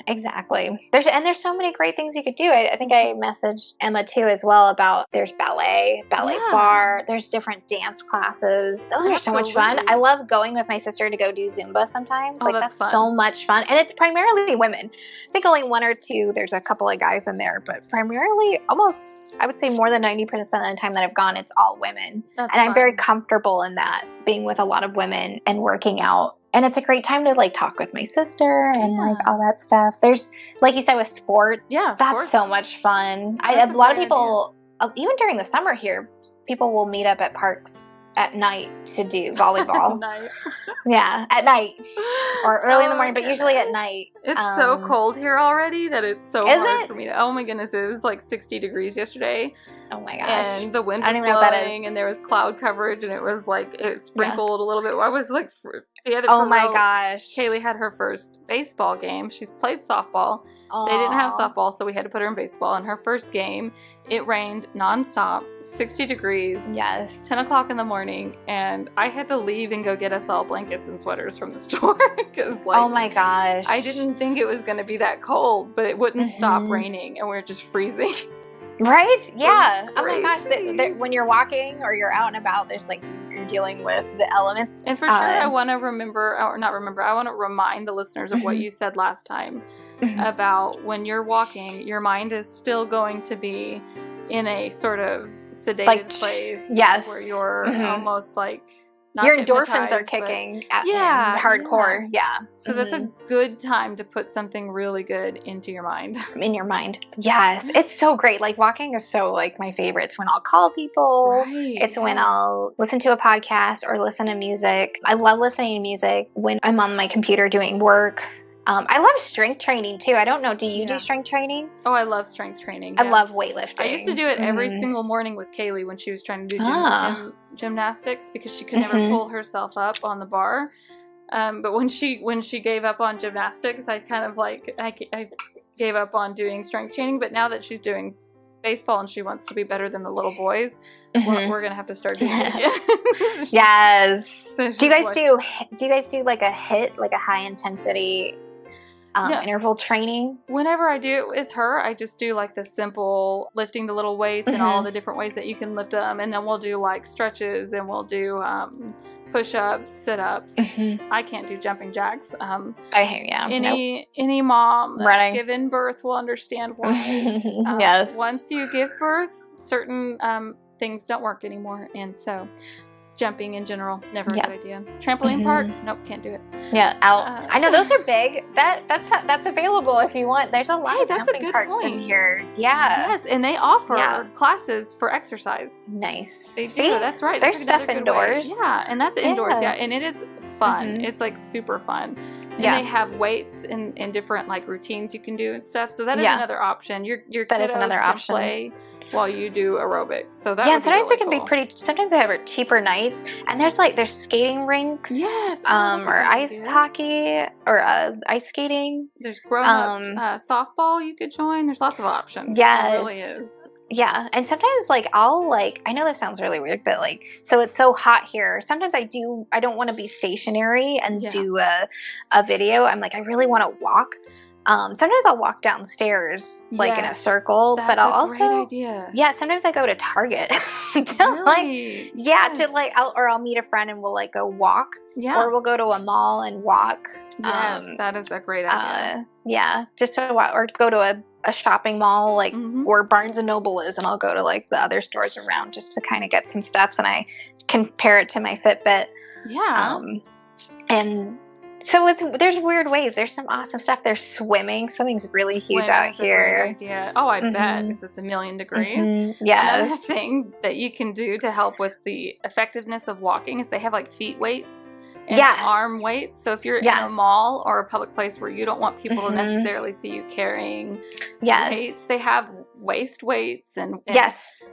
Exactly. There's so many great things you could do. I think I messaged Emma too as well about there's ballet bar, there's different dance classes. Those are so much fun. I love going with my sister to go do Zumba sometimes. Oh, that's fun. So much fun. And it's primarily women. I think only one or two, there's a couple of guys in there, but primarily almost, I would say more than 90% of the time that I've gone, it's all women. And I'm very comfortable in that, being with a lot of women and working out. And it's a great time to like talk with my sister and like all that stuff. There's, like you said, with sports. Yeah, that's so much fun. A lot of people, even during the summer here, people will meet up at parks at night to do volleyball. Yeah, at night or early in the morning, but usually at night. It's so cold here already that it's so hard for me to. Oh my goodness, it was like 60 degrees yesterday. Oh my gosh. And the wind was blowing, and there was cloud coverage, and it was like it sprinkled a little bit. I was like, the other. Oh my gosh. Kaylee had her first baseball game. She's played softball. Aww. They didn't have softball, so we had to put her in baseball. And her first game, it rained nonstop, 60 degrees. Yes. 10 o'clock in the morning, and I had to leave and go get us all blankets and sweaters from the store because, like, oh my gosh, I didn't think it was going to be that cold, but it wouldn't stop raining, and we were just freezing. Right? Yeah. Oh my gosh, when you're walking or you're out and about, there's like you're dealing with the elements. And for sure, I want to I want to remind the listeners of what you said last time. About when you're walking, your mind is still going to be in a sort of sedated place. Yes. Where you're almost like not your endorphins are kicking hardcore. Yeah. So that's a good time to put something really good into your mind. In your mind. Yes. It's so great. Like walking is so like my favorite. It's when I'll call people. Right. It's when I'll listen to a podcast or listen to music. I love listening to music when I'm on my computer doing work. I love strength training too. I don't know. Do you do strength training? Oh, I love strength training. I love weightlifting. I used to do it every single morning with Kaylee when she was trying to do gymnastics because she could never pull herself up on the bar. But when she gave up on gymnastics, I kind of like I gave up on doing strength training. But now that she's doing baseball and she wants to be better than the little boys, we're gonna have to start doing it again. Yes. So do you guys do like a HIIT, like a high intensity interval training? Whenever I do it with her, I just do like the simple lifting the little weights and all the different ways that you can lift them, and then we'll do like stretches and we'll do push-ups, sit-ups. I can't do jumping jacks. Any mom that's given birth will understand why. Yes. Once you give birth, certain things don't work anymore, and so jumping in general, never a good idea. Trampoline park, nope, can't do it. Yeah, I know those are big. That's available if you want. There's a lot of jumping parks in here. Yeah. Yes, and they offer classes for exercise. Nice. They do. That's right. There's stuff indoors. Yeah, and that's indoors. Yeah, and it is fun. It's like super fun. And they have weights and different like routines you can do and stuff. So that is another option. Your kiddos can play while you do aerobics. So that sometimes it can be pretty. Sometimes they have cheaper nights, and there's skating rinks. Yes. Or ice hockey or ice skating. There's grown-up softball you could join. There's lots of options. Yes. It really is. Yeah, and sometimes I know this sounds really weird, but so it's so hot here. Sometimes I don't want to be stationary and do a video. I'm I really want to walk. Sometimes I'll walk downstairs in a circle, but I'll also great idea. Yeah, sometimes I go to Target really? I'll meet a friend and we'll go walk. Yeah. Or we'll go to a mall and walk. Yes, that is a great idea. Yeah, just to walk, or go to a shopping mall where Barnes and Noble is, and I'll go to the other stores around just to kind of get some steps, and I compare it to my Fitbit. Yeah. And so there's weird ways. There's some awesome stuff. There's swimming. Swimming's really huge out here. A great idea. Oh, I bet, because it's 1,000,000 degrees. Yeah. Another thing that you can do to help with the effectiveness of walking is they have feet weights and arm weights. So if you're in a mall or a public place where you don't want people to necessarily see you carrying weights, they have waist weights and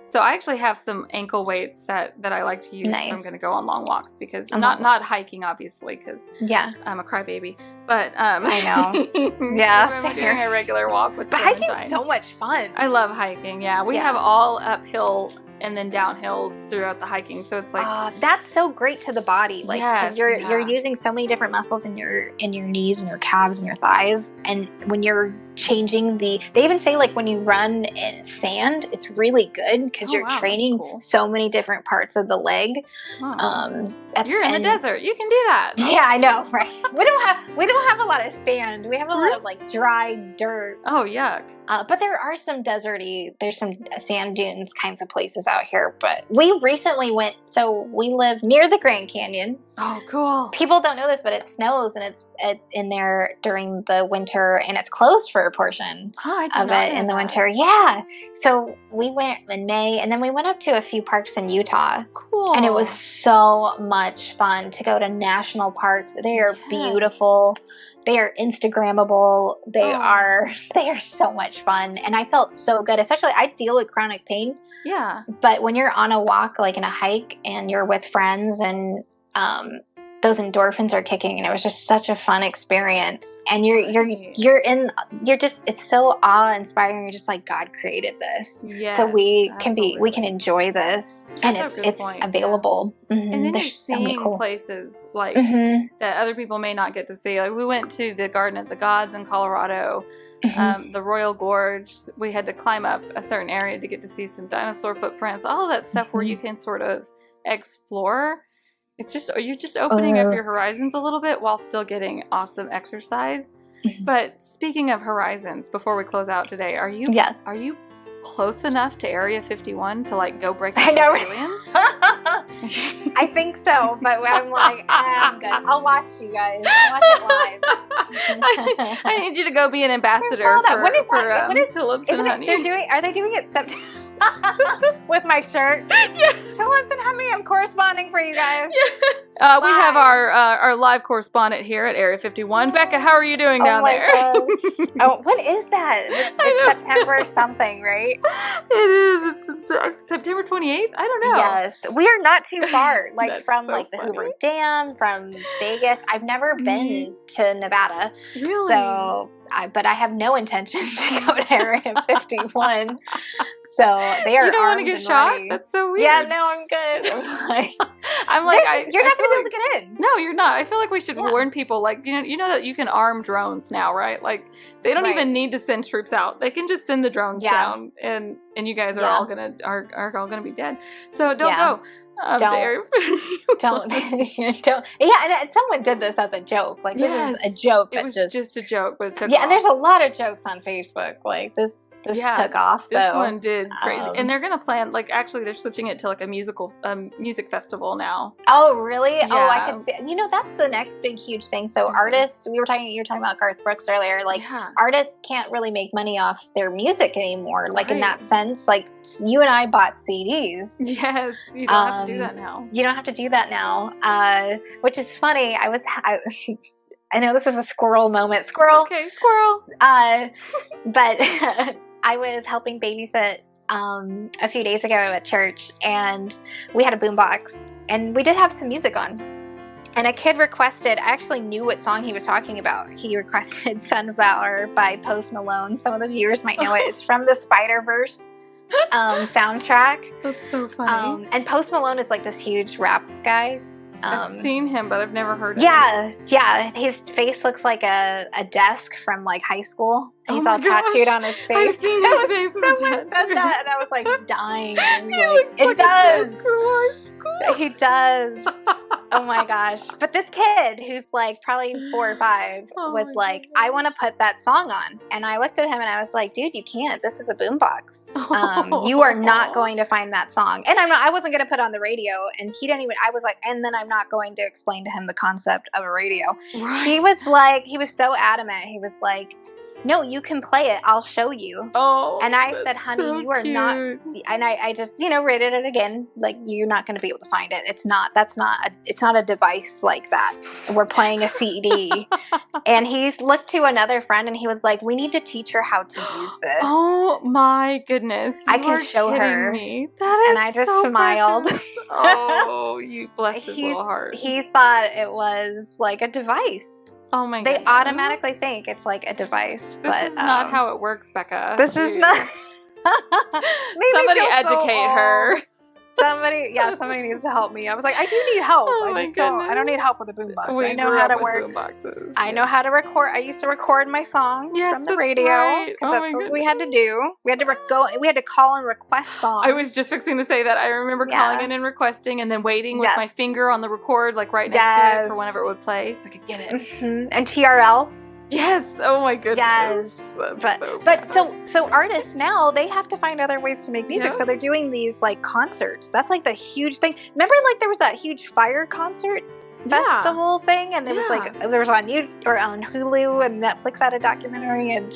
so I actually have some ankle weights that I like to use if I'm going to go on long walks, because not hiking obviously, because I'm a crybaby, but I know I'm doing a regular walk with Clementine. Hiking's so much fun. I love hiking. We have all uphill and then downhills throughout the hiking, so it's that's so great to the body. You're using so many different muscles in your knees and your calves and your thighs, and when you're changing they even say when you run in sand, it's really good because you're training so many different parts of the leg. You're in the desert, you can do that. Yeah, I know, right? we don't have a lot of sand. We have a lot of dry dirt. Oh, yuck. But there are some there's some sand dunes kinds of places out here. But we recently we live near the Grand Canyon. Oh, cool. People don't know this, but it snows and it's in there during the winter, and it's closed for a portion of it in the winter. Yeah. So we went in May, and then we went up to a few parks in Utah. Cool. And it was so much fun to go to national parks. They are beautiful. They are Instagrammable. They are so much fun. And I felt so good. Especially, I deal with chronic pain. Yeah. But when you're on a walk, in a hike, and you're with friends, and those endorphins are kicking, and it was just such a fun experience. And it's so awe-inspiring. You're just God created this. Yes, so we can enjoy this. And it's available. And then you're seeing places that other people may not get to see. We went to the Garden of the Gods in Colorado, the Royal Gorge. We had to climb up a certain area to get to see some dinosaur footprints, all of that stuff where you can sort of explore. You're just opening up your horizons a little bit while still getting awesome exercise. But speaking of horizons, before we close out today, are you close enough to Area 51 to go break up with aliens? I think so, but I'm good. I'll watch you guys. I'll watch it live. I need you to go be an ambassador for Tulips and Honey. Are they doing it September? With my shirt. Yes. Who wants to have me? I'm corresponding for you guys. Yes. We have our live correspondent here at Area 51. Becca, how are you doing down there? Oh, what is that? It's September something, right? It is. It's September 28th? I don't know. Yes. We are not too far. That's from so the funny. Hoover Dam, from Vegas. I've never been to Nevada. Really? But I have no intention to go to Area 51. So they are. You don't want to armed get and shot? ready. That's so weird. Yeah, no, I'm good. You're not going to be able to get in. No, you're not. I feel like we should warn people. Like, you know that you can arm drones now, right? Like, they don't even need to send troops out. They can just send the drones down, and you guys are all gonna be dead. So don't go. Don't. Yeah, and someone did this as a joke. Like, this is a joke. It was just a joke, but it took off. And there's a lot of jokes on Facebook. Like, this took off. This one did crazy. And they're going to plan, like, actually, they're switching it to, like, a music festival now. Oh, really? Yeah. Oh, I can see. You know, that's the next big, huge thing. So artists, you were talking about Garth Brooks earlier. Like, artists can't really make money off their music anymore. Like, in that sense, like, you and I bought CDs. Yes, you don't have to do that now. You don't have to do that now, which is funny. I know this is a squirrel moment. Squirrel. It's okay, squirrel. But I was helping babysit a few days ago at church, and we had a boombox, and we did have some music on. And a kid requested, I actually knew what song he was talking about. He requested Sunflower by Post Malone. Some of the viewers might know it. It's from the Spider-Verse soundtrack. That's so funny. And Post Malone is like this huge rap guy. I've seen him, but I've never heard of him. Yeah. His face looks like a desk from like high school. He's all tattooed on his face. I've seen his face. Someone said that, and I was like dying. He looks like a desk from high school. He does. Oh my gosh. But this kid, who's like probably 4 or 5, was like, I want to put that song on. And I looked at him and I was like, dude, you can't. This is a boombox. You are not going to find that song. And I wasn't going to put on the radio. And he didn't even, I was like, and then I'm not going to explain to him the concept of a radio. Right. He was so adamant. He was like, no, you can play it. I'll show you. Oh, and I said, honey, so you are cute. not. And I just, rated it again. Like, you're not going to be able to find it. It's not a device like that. We're playing a CD. And he looked to another friend and he was like, we need to teach her how to use this. Oh my goodness. I can show her. Me. That is and I just so smiled. Oh, you bless his little heart. He thought it was like a device. Oh my god. They automatically think it's like a device. This is not how it works, Becca. This is not. Somebody educate her. Somebody needs to help me. I was like, I do need help. I don't need help with a boombox. I know how to work boomboxes. I know how to record. I used to record my songs from the radio because that's what we had to do. We had to call and request songs. I was just fixing to say that. I remember calling in and requesting, and then waiting with my finger on the record, like right next to it, for whenever it would play, so I could get it. Mm-hmm. And TRL. Yes. Oh my goodness. Yes. But so artists now, they have to find other ways to make music. So they're doing these like concerts. That's like the huge thing. Remember, like there was that huge fire concert festival thing, and there was on Hulu, and Netflix had a documentary, and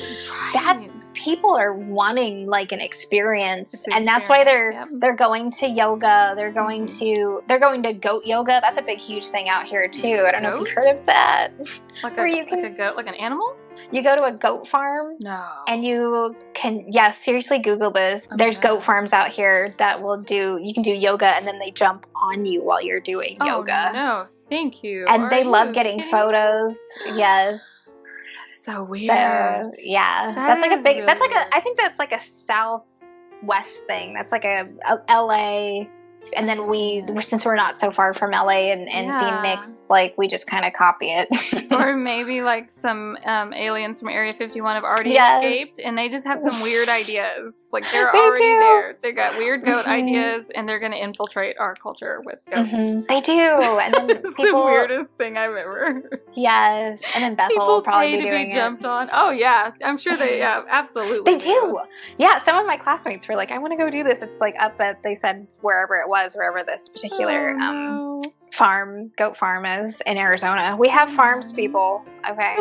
that's people are wanting like an experience, and that's why they're going to yoga. They're going to goat yoga. That's a big, huge thing out here too. I don't know if you've heard of that. Like a goat, like an animal. You go to a goat farm. No. And you can, seriously Google this. There's goat farms out here that you can do yoga, and then they jump on you while you're doing yoga. No, thank you. And they love getting photos. Yes. That's so weird. So, yeah. That's like a big, really I think that's like a Southwest thing. That's like a LA. And then since we're not so far from LA and Phoenix, like we just kind of copy it. Or maybe like some aliens from Area 51 have already escaped, and they just have some weird ideas. Like they're already there. They got weird goat ideas, and they're going to infiltrate our culture with goats. Mm-hmm. They do. And then it's the weirdest thing I've ever heard. Yes. And then Bethel will probably be doing it. People pay to be jumped on. Oh yeah, I'm sure they absolutely. They do. Yeah, some of my classmates were like, I want to go do this. It's like up at, they said, wherever this particular goat farm is in Arizona. We have farms, people. Okay.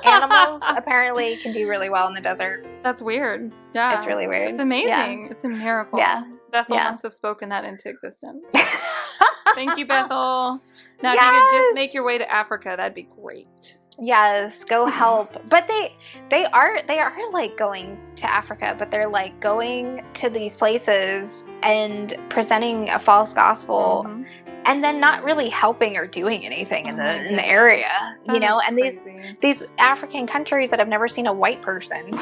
Animals apparently can do really well in the desert. That's weird. Yeah. It's really weird. It's amazing. Yeah. It's a miracle. Yeah. Bethel Yeah. must have spoken that into existence. Thank you, Bethel. Now, if you could just make your way to Africa, that'd be great. Yes, go help. But they are like going to Africa, but they're like going to these places and presenting a false gospel, Mm-hmm. and then not really helping or doing anything in the area, That you know. is And crazy. these African countries that have never seen a white person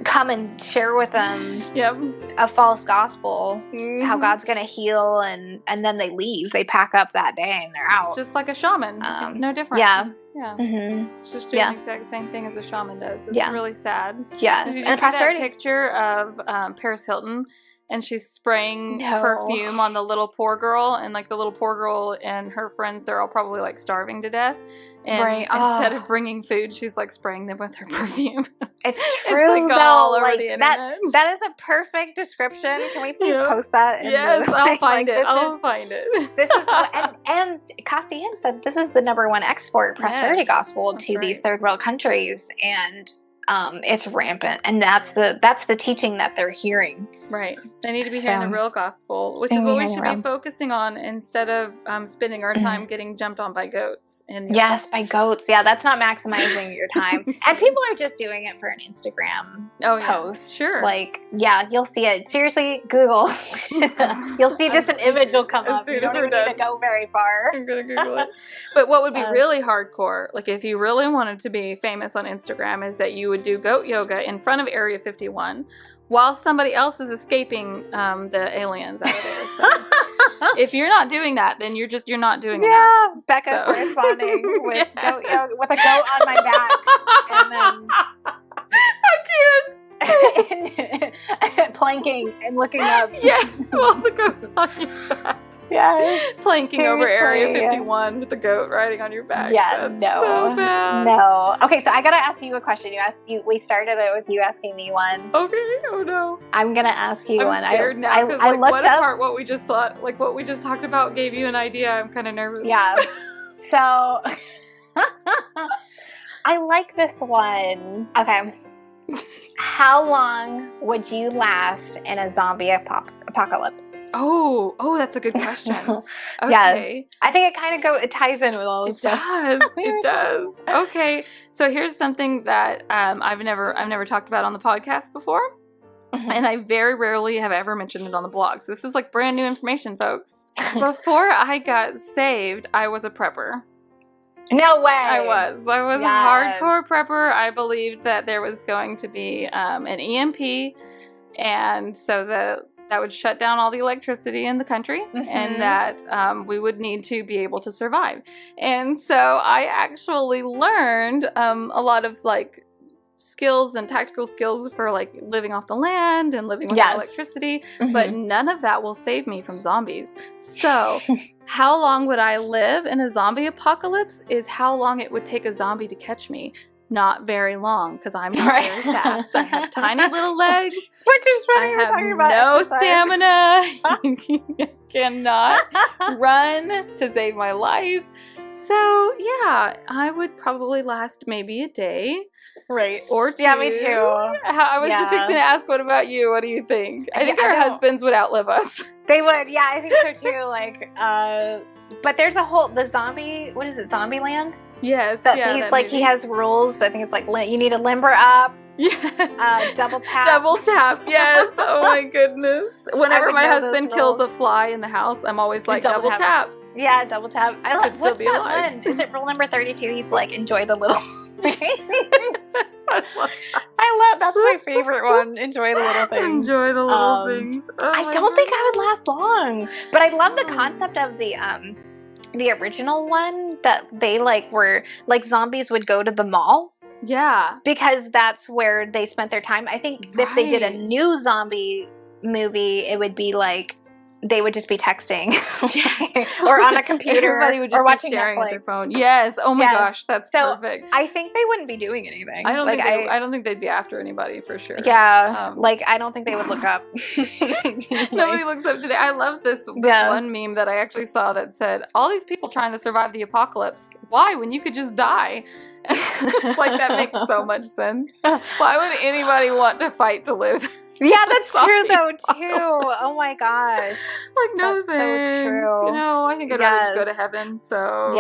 come and share with them Yep. a false gospel, how Mhm. God's gonna heal, and then they leave. They pack up that day and they're out. It's just like a shaman. It's no different. Yeah. Yeah. Mm-hmm. It's just doing Yeah. the exact same thing as a shaman does. It's Yeah. really sad. Yes, Did you and see that prosperity. picture of Paris Hilton? And she's spraying No. perfume on the little poor girl, and like the little poor girl and her friends, they're all probably like starving to death. And Right. instead Oh. of bringing food, she's like spraying them with her perfume. It's It's true, like though. all over Like the that. internet. That is a perfect description. Can we please Yeah. post that? Yes, I'll find it. This I'll find it. This is and Castian said this is the #1 export prosperity Yes, gospel that's to these right. third world countries, and it's rampant, and that's the teaching that they're hearing. Right. They need to be hearing the So- real gospel, which They is need what to we hear should the be real- focusing on instead of spending our time getting jumped on by goats. And Yes, by goats. Yeah, that's not maximizing your time. And people are just doing it for an Instagram post. Sure. Like, yeah, you'll see it. Seriously, Google. You'll see just an image will come As up. soon You as don't we're even need done. to go very far. I'm gonna Google it. But what would be Uh, really hardcore, like if you really wanted to be famous on Instagram, is that you would do goat yoga in front of Area 51 while somebody else is escaping the aliens out of there. So if you're not doing that, then you're not doing enough. Yeah, Becca So- corresponding with Yes. goat yoga, with a goat on my back, and then I can't. planking and looking up. Yes, while the goat's on your back. Yes. Planking over Area Seriously. 51 with the goat riding on your back. Yeah, That's no. so bad. No. Okay, so I gotta ask you a question. We started it with you asking me one. Okay, oh no. I'm gonna ask you I'm one. scared now because I like looked what up. apart what we just thought, like what we just talked about gave you an idea. I'm kind of nervous. Yeah. So I like this one. Okay. How long would you last in a zombie apocalypse? Oh, that's a good question. Yes. Okay. I think it ties in with all this It stuff. does. It does. Okay. So here's something that I've never talked about on the podcast before, and I very rarely have ever mentioned it on the blog. So this is like brand new information, folks. Before I got saved, I was a prepper. No way. I was Yes. a hardcore prepper. I believed that there was going to be an EMP, and so that would shut down all the electricity in the country, and that we would need to be able to survive. And so I actually learned a lot of like skills and tactical skills for like living off the land and living without electricity, but none of that will save me from zombies. So how long would I live in a zombie apocalypse is how long it would take a zombie to catch me. Not very long, because I'm not very fast. I have tiny little legs. Which is funny. I we're have talking about no exercise. stamina. Cannot run to save my life. So yeah, I would probably last maybe a day. Right. Or two. Yeah, me too. I was just Yeah. fixing to ask, what about you? What do you think? I think I our don't- husbands would outlive us. They would. Yeah, I think so too. Like, but there's the zombie. What is it? Zombieland. Yes. That yeah, he's that like movie. he has rules. I think it's like you need to limber up, Yes. double tap. Double tap, yes. Oh my goodness. Whenever would my know those husband kills a rules. fly in the house, I'm always like, Double double tap. Yeah, double tap. I love. Could still What's be that alive. one? Is it rule number 32? He's like enjoy the little. I I love. That's my favorite one. Enjoy the little things. enjoy the little things. Oh I my don't think I would goodness. last long, but I love the concept of the original one that they were like zombies would go to the mall Yeah. because that's where they spent their time. I think if they did a Right. new zombie movie, it would be like they would just be texting or on a computer Everybody would just or be watching staring Netflix. at their phone. Yes. Oh my Yes. gosh, that's So, perfect. I think they wouldn't be doing anything. I don't like, think I don't think they'd be after anybody for sure. Yeah, like I don't think they would look up. Nobody looks up today. I love this one meme that I actually saw that said, all these people trying to survive the apocalypse. Why? When you could just die. Like, that makes so much sense. Why would anybody want to fight to live? Yeah, that's true though too. Oh my gosh. Like, no thanks. So true. You know, I think I'd rather just go to heaven. So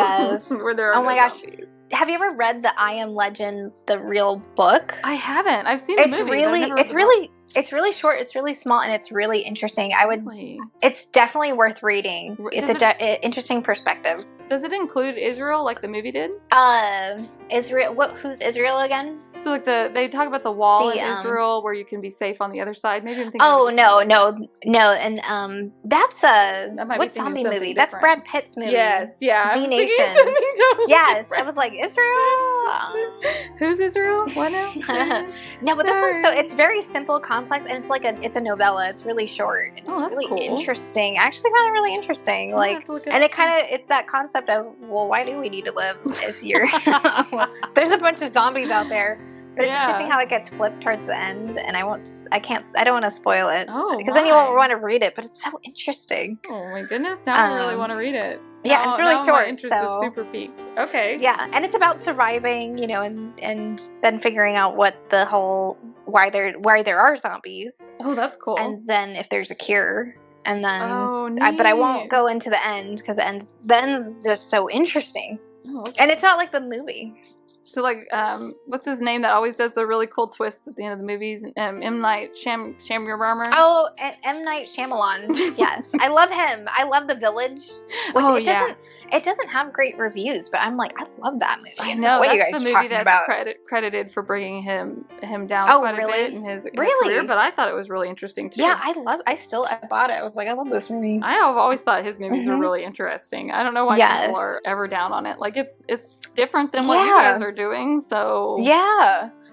where there are zombies. Have you ever read the I Am Legend, the real book? I haven't. I've seen the movie. It's really short. It's really small, and it's really interesting. It's definitely worth reading. It's an interesting perspective. Does it include Israel like the movie did? Israel. Who's Israel again? So like they talk about the wall in Israel where you can be safe on the other side. Maybe I'm thinking. Oh no, and that's what zombie movie? That's Brad Pitt's movie. Yes, yeah. Z Nation. Totally yes, I was like Israel. Who's Israel? What now? No, but this one. So it's very simple, complex, and it's a novella. It's really short. And it's really interesting. I actually found it really interesting. Like, and it's that concept of, well, why do we need to live if you're there's a bunch of zombies out there. But it's interesting how it gets flipped towards the end, and I don't want to spoil it. Oh, because then you won't want to read it, but it's so interesting. Oh my goodness, now I really want to read it. Yeah, it's really short. My interest is super peaked. Okay. Yeah, and it's about surviving, you know, and then figuring out what the whole, why there are zombies. Oh, that's cool. And then if there's a cure. And then, neat. But I won't go into the end, because the end's just so interesting. Oh, okay. And it's not like the movie. So, like, what's his name that always does the really cool twists at the end of the movies? M. Night Shyamalan. Oh, M. Night Shyamalan. Yes, I love him. I love The Village. Which it doesn't have great reviews, but I'm like, I love that movie. I know, what that's you guys the movie talking that's about. credited for bringing him down quite a bit in his career. But I thought it was really interesting too. Yeah, I bought it. I was like, I love this movie. I have always thought his movies were really interesting. I don't know why people are ever down on it. Like, it's different than what you guys are doing. So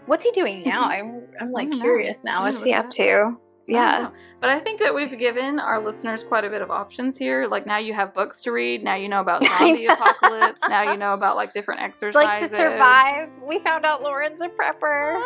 what's he doing now? I'm like curious now. What's he up to? Yeah. But I think that we've given our listeners quite a bit of options here. Like, now you have books to read. Now you know about zombie apocalypse. Now you know about, like, different exercises. Like, to survive. We found out Lauren's a prepper.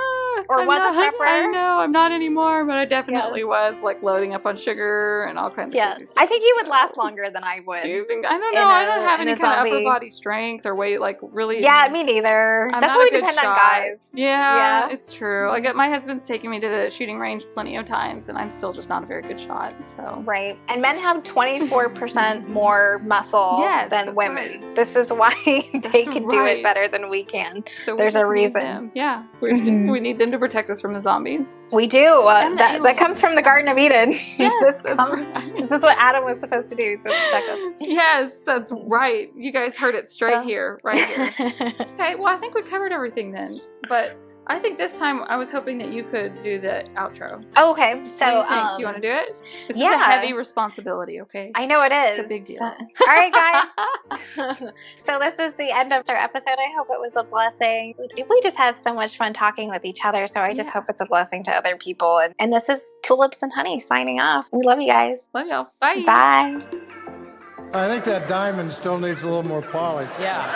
Or was a prepper. I know. I'm not anymore, but I definitely was, like, loading up on sugar and all kinds of crazy stuff. I think you would last longer than I would. Do you think? I don't know. I don't have any kind of upper body strength or weight, like, really. Yeah, me neither. That's why we depend on guys. Yeah, it's true. Like, my husband's taken me to the shooting range plenty of times, and I'm still just not a very good shot. So right, and men have 24% more muscle than women. Right. This is why they can do it better than we can. So there's a reason. Yeah, we need them to protect us from the zombies. We do. That comes from the Garden of Eden. Yes, that's right. This is what Adam was supposed to do, so protect us. Yes, that's right. You guys heard it straight here, right here. Okay, well, I think we covered everything then, but I think this time I was hoping that you could do the outro. Oh, okay. So, you want to do it? This is a heavy responsibility, okay? I know it is. It's a big deal. All right, guys. So this is the end of our episode. I hope it was a blessing. We just have so much fun talking with each other, so I just hope it's a blessing to other people. And this is Tulips and Honey signing off. We love you guys. Love y'all. Bye. Bye. I think that diamond still needs a little more polish. Yeah.